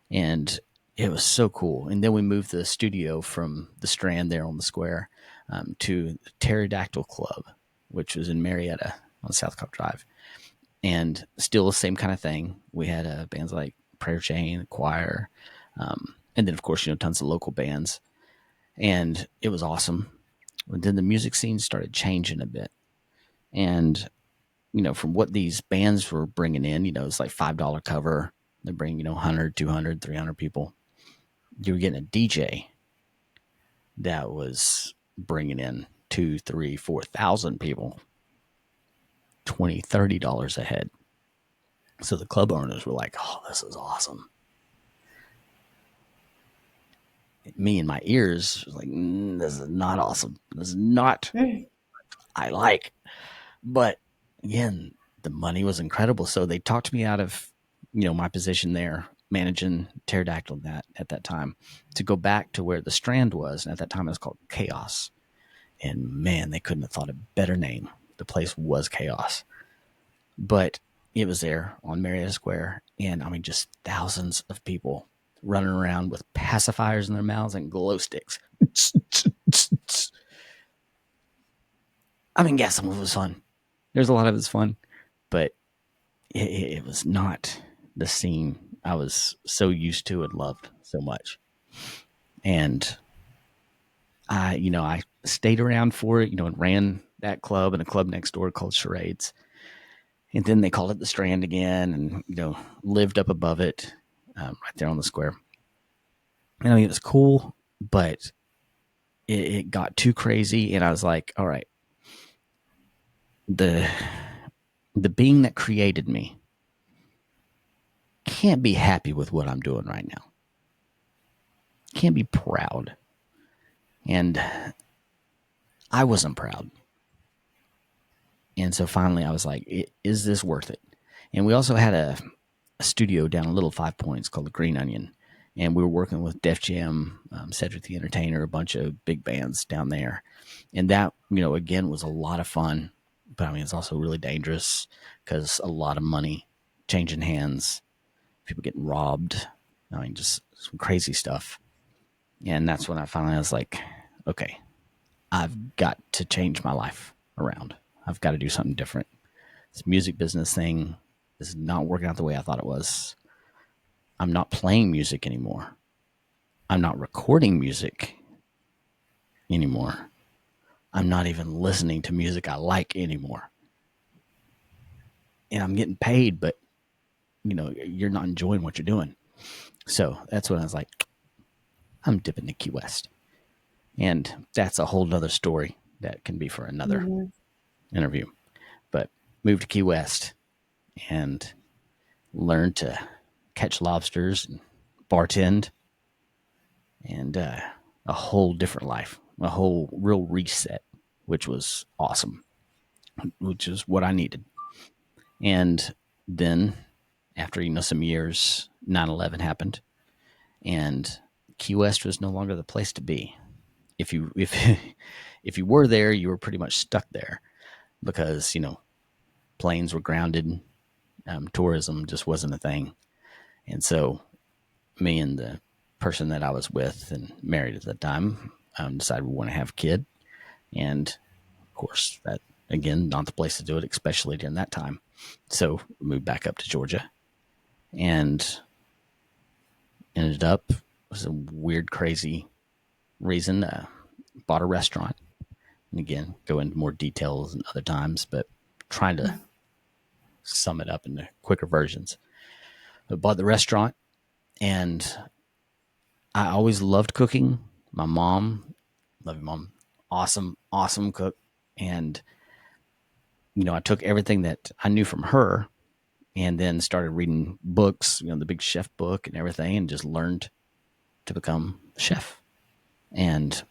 And it was so cool. And then we moved the studio from the Strand there on the square to the Pterodactyl Club, which was in Marietta on South Cobb Drive. And still the same kind of thing. We had bands like Prayer Chain, Choir, and then of course tons of local bands, and it was awesome. But then the music scene started changing a bit, and from what these bands were bringing in, it's like $5 cover. They bring 100, 200, 300 people. You were getting a DJ that was bringing in 2, 3, 4,000 people, 20, $30 a head. So the club owners were like, "Oh, this is awesome." Me and my ears was like, "This is not awesome. This is not I like." But again, the money was incredible. So they talked me out of, my position there, managing Pterodactyl at that time, to go back to where the Strand was. And at that time, it was called Chaos. And man, they couldn't have thought a better name. The place was Chaos. But it was there on Marietta Square. And I mean, just thousands of people running around with pacifiers in their mouths and glow sticks. I mean, yeah, some of it was fun. There's a lot of it's fun, but it was not the scene I was so used to and loved so much. And I stayed around for it, and ran that club and a club next door called Charades. And then they called it the Strand again, and, lived up above it, right there on the square. And I mean, it was cool, but it got too crazy. And I was like, all right, the being that created me can't be happy with what I'm doing right now. Can't be proud. And I wasn't proud. And so finally I was like, is this worth it? And we also had a studio down a little 5 Points called the Green Onion. And we were working with Def Jam, Cedric the Entertainer, a bunch of big bands down there. And that, again, was a lot of fun. But I mean, it's also really dangerous because a lot of money changing hands, people getting robbed. I mean, just some crazy stuff. And that's when I finally was like, okay, I've got to change my life around. I've got to do something different. This music business thing is not working out the way I thought it was. I'm not playing music anymore. I'm not recording music anymore. I'm not even listening to music I like anymore. And I'm getting paid, but you're not enjoying what you're doing. So that's when I was like, I'm dipping to Key West. And that's a whole nother story that can be for another interview. But moved to Key West and learned to catch lobsters and bartend, and a whole different life, a whole real reset, which was awesome, which is what I needed. And then after, some years, 9/11 happened, and Key West was no longer the place to be. If you if you were there, you were pretty much stuck there because planes were grounded, tourism just wasn't a thing, and so me and the person that I was with and married at the time decided we want to have a kid, and of course that again not the place to do it, especially during that time. So we moved back up to Georgia, and ended up, it was a weird, crazy reason, bought a restaurant. And again, go into more details in other times, but trying to sum it up into quicker versions. I bought the restaurant, and I always loved cooking. My mom, love your mom, awesome, awesome cook. And, I took everything that I knew from her and then started reading books, the big chef book and everything, and just learned to become a chef. And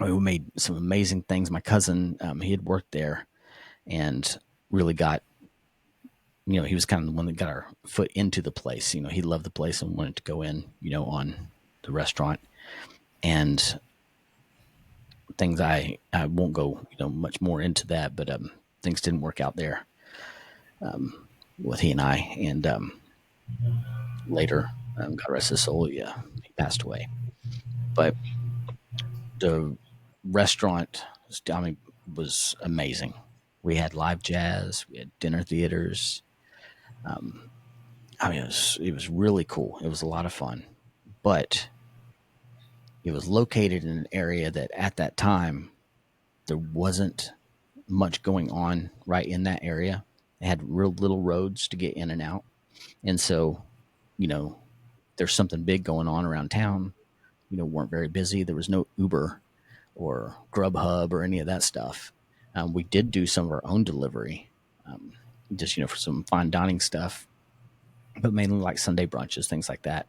we made some amazing things. My cousin, he had worked there and really got he was kind of the one that got our foot into the place. He loved the place and wanted to go in, on the restaurant. And things I won't go, much more into that, but things didn't work out there with he and I. And later, God rest his soul, yeah, he passed away. But the restaurant, I mean, was amazing. We had live jazz, we had dinner theaters. Um, I mean, it was really cool. It was a lot of fun, but it was located in an area that at that time there wasn't much going on right in that area. It had real little roads to get in and out, and so you know, there's something big going on around town. Weren't very busy. There was no Uber or Grubhub or any of that stuff. We did do some of our own delivery, um, just for some fine dining stuff, but mainly like Sunday brunches, things like that.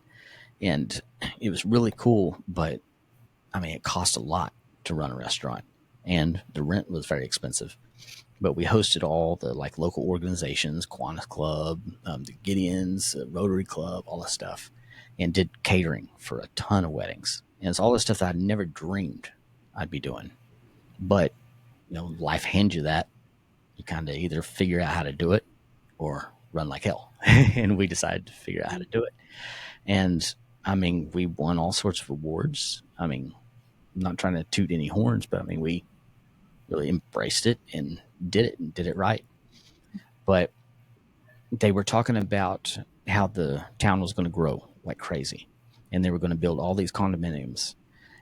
And it was really cool, but I mean, it cost a lot to run a restaurant, and the rent was very expensive. But we hosted all the like local organizations, Kiwanis Club, the Gideons, Rotary Club, all that stuff, and did catering for a ton of weddings. And it's all the stuff that I'd never dreamed I'd be doing. But life hands you that. You kind of either figure out how to do it or run like hell. And we decided to figure out how to do it. And I mean, we won all sorts of awards. I mean, I'm not trying to toot any horns, but I mean, we really embraced it and did it right. But they were talking about how the town was going to grow like crazy, and they were going to build all these condominiums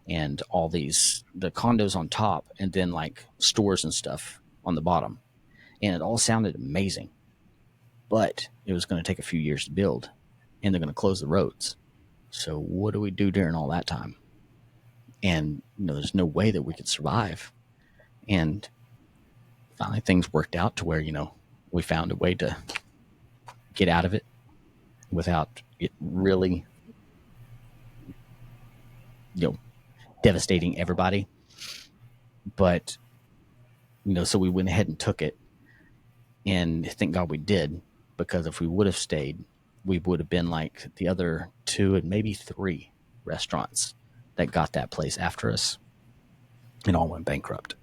and all these the condos on top, and then like stores and stuff on the bottom. And it all sounded amazing, but it was going to take a few years to build, and they're going to close the roads. So what do we do during all that time? And there's no way that we could survive. And finally, things worked out to where we found a way to get out of it without it really, you know, devastating everybody. But, so we went ahead and took it. And thank God we did, because if we would have stayed, we would have been like the other two and maybe three restaurants that got that place after us and all went bankrupt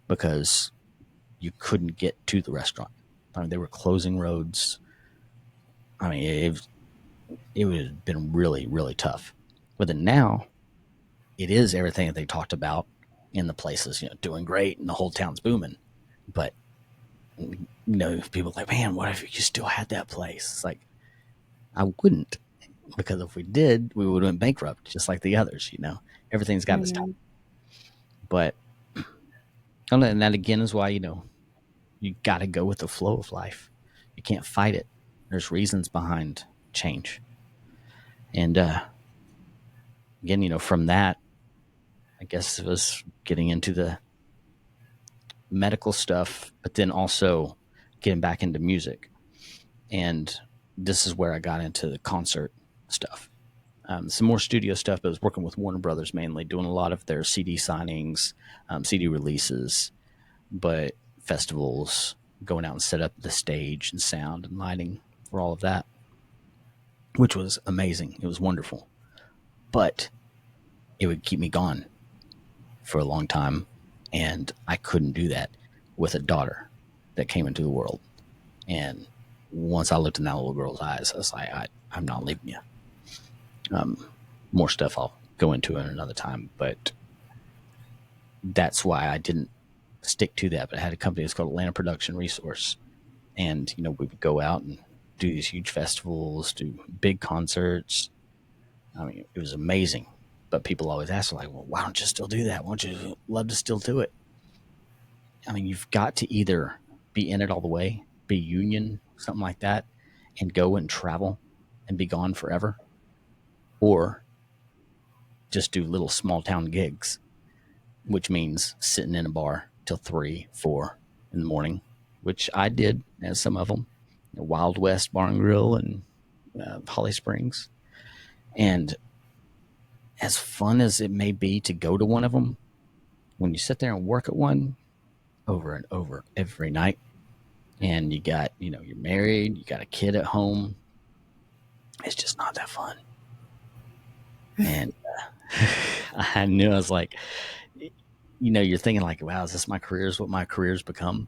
because you couldn't get to the restaurant. I mean, they were closing roads. I mean, it would have been really, really tough. But then now, it is everything that they talked about in the places, doing great and the whole town's booming. But, people are like, man, what if you still had that place? It's like, I wouldn't, because if we did, we would have been bankrupt, just like the others, Everything's got its time. Mm-hmm. But, and that again is why, you got to go with the flow of life. You can't fight it. There's reasons behind change. And again, from that, I guess it was getting into the medical stuff, but then also getting back into music. And this is where I got into the concert stuff. Some more studio stuff, but I was working with Warner Brothers mainly, doing a lot of their CD signings, CD releases, but festivals, going out and set up the stage and sound and lighting for all of that, which was amazing. It was wonderful. But it would keep me gone for a long time, and I couldn't do that with a daughter that came into the world. And once I looked in that little girl's eyes, I was like, I'm not leaving you. More stuff I'll go into in another time, but that's why I didn't stick to that. But I had a company that's called Atlanta Production Resource, and we would go out and do these huge festivals, do big concerts. I mean, it was amazing. But people always ask, like, well, why don't you still do that? Why don't you love to still do it? I mean, you've got to either be in it all the way, be union, something like that, and go and travel and be gone forever, or just do little small town gigs, which means sitting in a bar till 3, 4 in the morning, which I did as some of them, Wild West Bar and Grill and Holly Springs. And as fun as it may be to go to one of them, when you sit there and work at one over and over every night, and you got, you're married, you got a kid at home. It's just not that fun. And I knew, I was like, you're thinking like, wow, is this my career? Is what my career's become?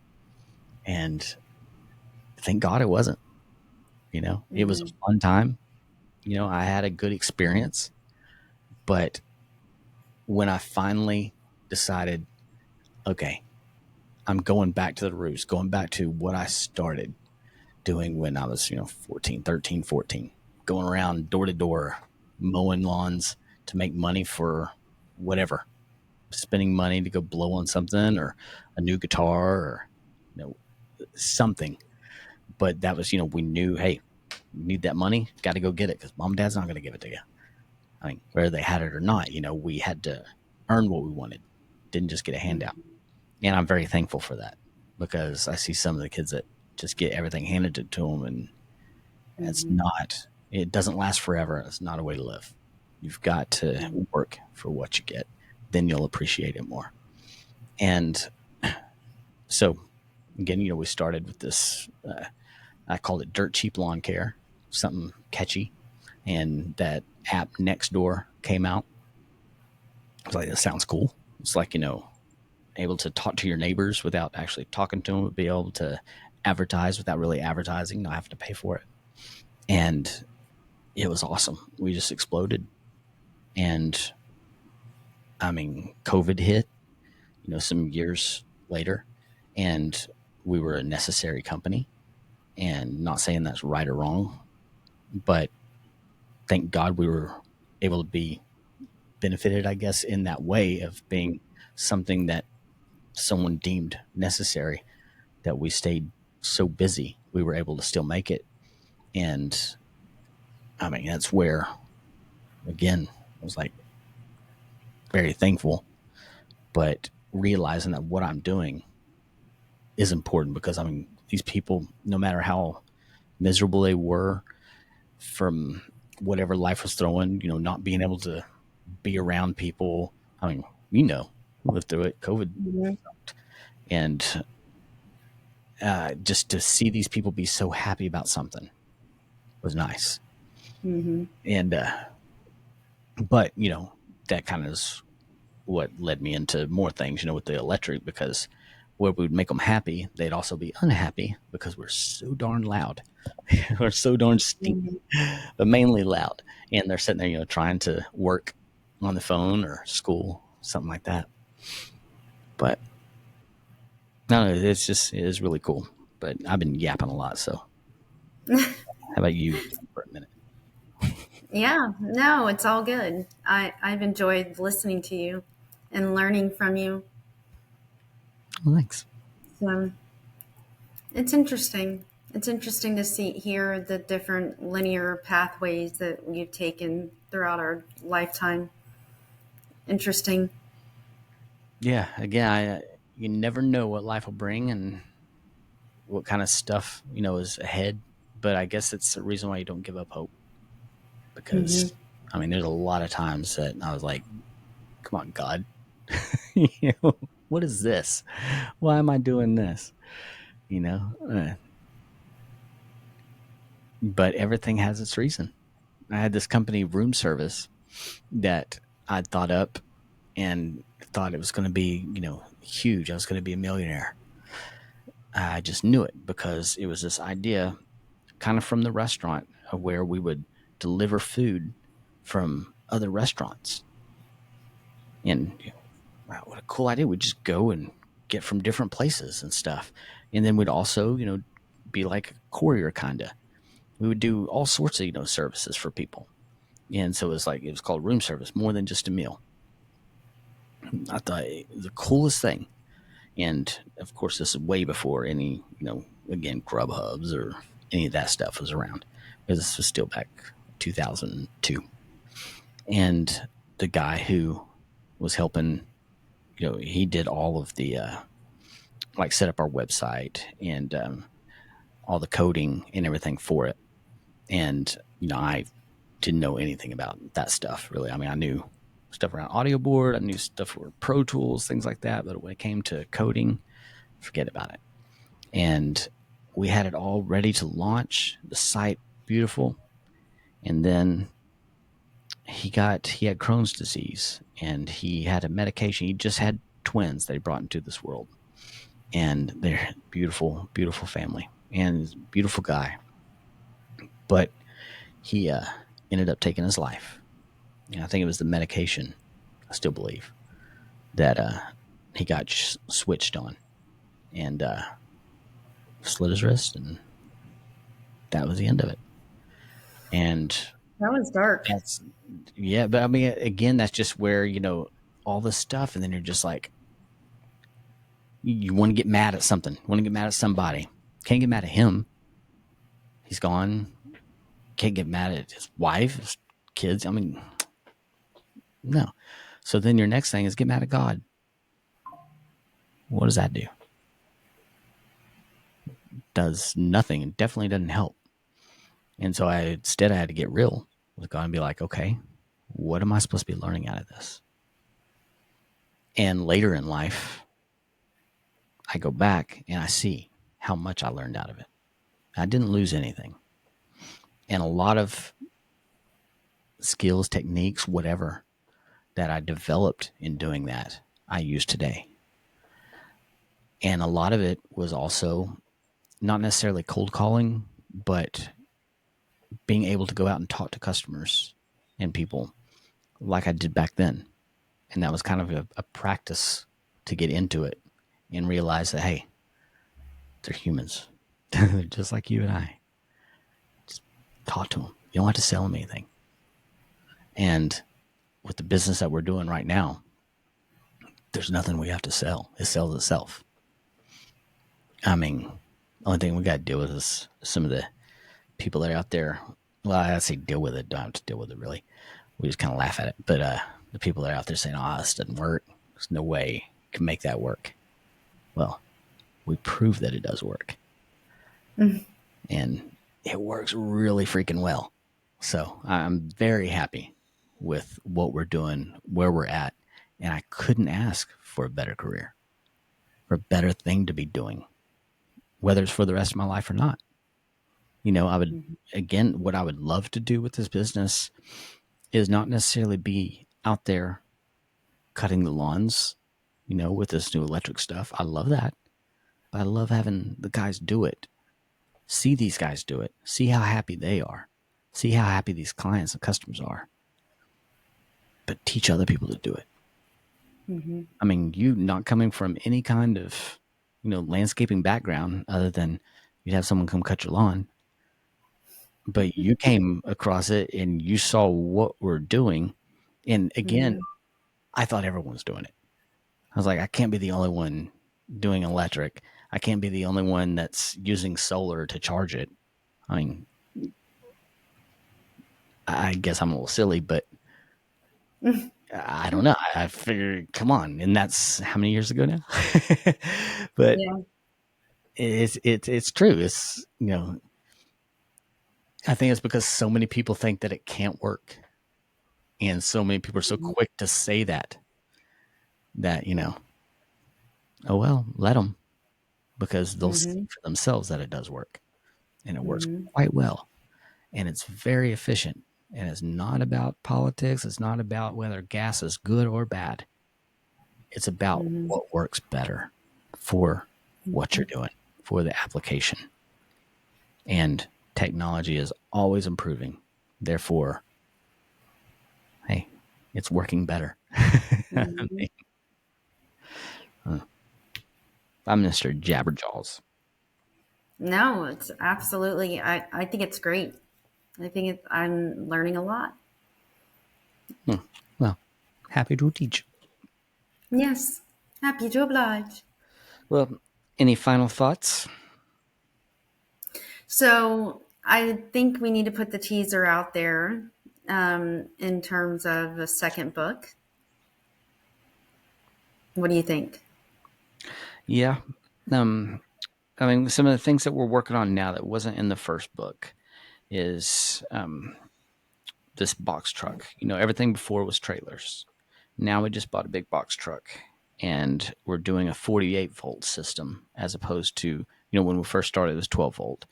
And thank God it wasn't. It was Mhm. a fun time. I had a good experience, but when I finally decided, okay, I'm going back to the roots, going back to what I started doing when I was, 14, 13, 14, going around door to door, mowing lawns to make money for whatever, spending money to go blow on something or a new guitar or, you know, something. But that was, we knew, hey, you need that money, got to go get it because mom and dad's not going to give it to you. I mean, whether they had it or not, we had to earn what we wanted, didn't just get a handout. Mhm. And I'm very thankful for that because I see some of the kids that just get everything handed to them, and Mhm. it doesn't last forever. It's not a way to live. You've got to Mhm. work for what you get, then you'll appreciate it more. And so, again, we started with this. I called it dirt cheap lawn care, something catchy, and that app next door came out. I was like, that sounds cool. It's like, able to talk to your neighbors without actually talking to them, be able to advertise without really advertising, not have to pay for it. And it was awesome. We just exploded. And I mean, COVID hit, some years later, and we were a necessary company. And not saying that's right or wrong, but thank God we were able to be benefited, I guess, in that way of being something that someone deemed necessary, that we stayed so busy, we were able to still make it. And I mean, that's where, again, I was like very thankful, but realizing that what I'm doing is important because I mean, these people, no matter how miserable they were from whatever life was throwing, not being able to be around people. I mean, we lived through it. COVID Mhm. sucked. And just to see these people be so happy about something was nice. Mhm. And, but, that kind of is what led me into more things, with the electric, because where we would make them happy, they'd also be unhappy because we're so darn loud. We're so darn stinky, Mhm. but mainly loud. And they're sitting there, trying to work on the phone or school, something like that. But no, it is really cool. But I've been yapping a lot. So how about you for a minute? Yeah, no, it's all good. I've enjoyed listening to you and learning from you. Well, thanks. So it's interesting. It's interesting to see hear the different linear pathways that we've taken throughout our lifetime. Interesting. Yeah, again, you never know what life will bring and what kind of stuff, is ahead. But I guess it's the reason why you don't give up hope Hmm. because, I mean, there's a lot of times that I was like, come on, God, what is this? Why am I doing this? You know, uh, but everything has its reason. I had this company, room service, that I'd thought up and thought it was going to be, huge. I was going to be a millionaire. I just knew it because it was this idea kind of from the restaurant of where we would deliver food from other restaurants. And wow, what a cool idea. We'd just go and get from different places and stuff. And then we'd also, be like a courier kind of. We would do all sorts of, services for people. And so it was called room service, more than just a meal. I thought the coolest thing. And of course, this is way before any, again, Grub Hubs or any of that stuff was around. Because this was still back 2002. And the guy who was helping, he did all of the, like, set up our website and all the coding and everything for it. And, I didn't know anything about that stuff really. I mean, I knew stuff around audio board, I knew stuff for Pro Tools, things like that. But when it came to coding, forget about it. And we had it all ready to launch. The site beautiful, and then he had Crohn's disease, and he had a medication. He just had twins that he brought into this world, and they're beautiful, beautiful family, and beautiful guy. But he ended up taking his life. And I think it was the medication. I still believe that he got switched on, and slit his wrist, and that was the end of it. And That was dark. that's yeah, but I mean, again, that's just where all this stuff, and then you're just like, you want to get mad at something, want to get mad at somebody, can't get mad at him. He's gone. Can't get mad at his wife, his kids. I mean, no. So then your next thing is get mad at God. What does that do? Does nothing. It definitely doesn't help. And so I had to get real with God and be like, okay, what am I supposed to be learning out of this? And later in life, I go back and I see how much I learned out of it. I didn't lose anything. And a lot of skills, techniques, whatever that I developed in doing that, I use today. And a lot of it was also not necessarily cold calling, but being able to go out and talk to customers and people like I did back then. And that was kind of a practice to get into it and realize that, hey, they're humans. They're just like you and I. Just talk to them. You don't have to sell them anything. And with the business that we're doing right now, there's nothing we have to sell. It sells itself. I mean, the only thing we got to deal with is some of the people that are out there. Well, I say deal with it. Don't have to deal with it, really. We just kind of laugh at it. But the people that are out there saying, oh, this doesn't work. There's no way you can make that work. Well, we prove that it does work. Mm. And it works really freaking well. So I'm very happy with what we're doing, where we're at. And I couldn't ask for a better career, for a better thing to be doing, whether it's for the rest of my life or not. I would, again, what I would love to do with this business is not necessarily be out there cutting the lawns, with this new electric stuff. I love that. But I love having the guys do it. See these guys do it. See how happy they are. See how happy these clients and customers are. But teach other people to do it. Mm-hmm. I mean, you not coming from any kind of, landscaping background other than you'd have someone come cut your lawn. But you came across it and you saw what we're doing. And again, I thought everyone was doing it. I was like, I can't be the only one doing electric. I can't be the only one that's using solar to charge it. I mean, I guess I'm a little silly, but I don't know. I figured, come on. And that's how many years ago now? But yeah. It's true. It's, I think it's because so many people think that it can't work. And so many people are so quick to say that, oh, well, let them, because they'll see for themselves that it does work, and it works quite well, and it's very efficient, and it's not about politics. It's not about whether gas is good or bad. It's about what works better for what you're doing, for the application. And technology is always improving. Therefore, hey, it's working better. I'm Mr. Jabberjaws. No, it's absolutely. I think it's great. I'm learning a lot. Well, happy to teach. Yes, happy to oblige. Well, any final thoughts? So I think we need to put the teaser out there in terms of a second book. What do you think? Yeah. I mean, some of the things that we're working on now that wasn't in the first book is this box truck. Everything before was trailers. Now we just bought a big box truck, and we're doing a 48 volt system as opposed to When we first started, it was 12 volt.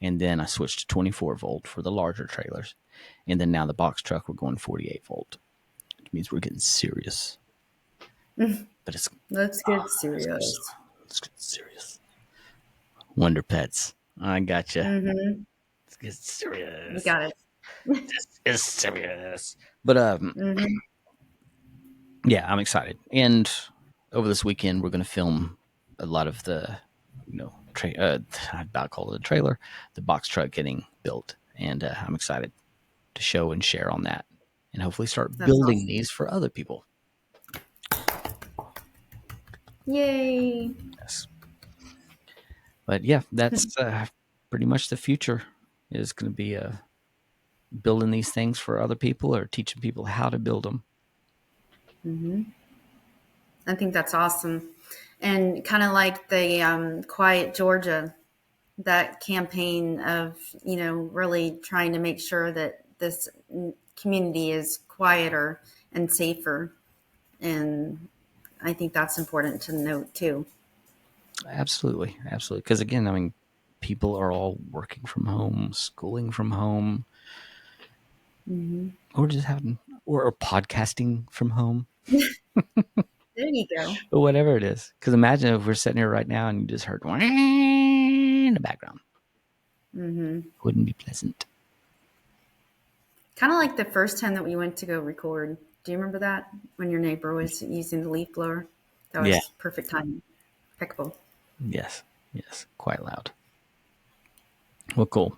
And then I switched to 24 volt for the larger trailers. And then now the box truck, we're going 48 volt, which means we're getting serious. But it's, Let's get serious. let's get serious. Wonder Pets. I gotcha. Mm-hmm. Let's get You serious. got it. This is serious. But Mm-hmm. yeah, I'm excited. And over this weekend, we're going to film a lot of the, I about call it a trailer, the box truck getting built. And I'm excited to show and share on that and hopefully start That's building awesome. these for other people. Yay. Yes. But yeah, that's pretty much the future is going to be building these things for other people or teaching people how to build them. Mm-hmm. I think that's awesome. And kind of like the Quiet Georgia, that campaign of, really trying to make sure that this community is quieter and safer. And I think that's important to note too. Absolutely. Absolutely. Because again, I mean, people are all working from home, schooling from home, Mm-hmm. or just having, or podcasting from home, There you go. or whatever it is. Because imagine if we're sitting here right now and you just heard in the background. Mm-hmm. Wouldn't be pleasant. Kind of like the first time that we went to go record. Do you remember that when your neighbor was using the leaf blower? That Yeah. was perfect timing. Impeccable. Yes. Yes. Quite loud. Well, cool.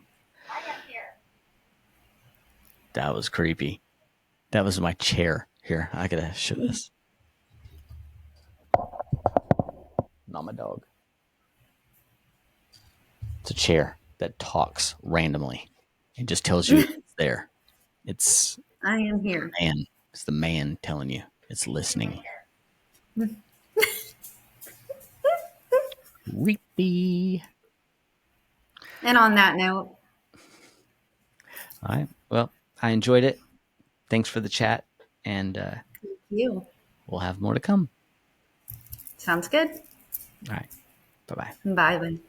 That was creepy. That was my chair. Here, I gotta show this. Not my dog. It's a chair that talks randomly. It just tells you it's there. It's I am here. man. It's the man telling you. It's listening. Creepy. And on that note, All right. Well, I enjoyed it. Thanks for the chat, and you. we'll have more to come. Sounds good. All right. Bye bye. Bye then.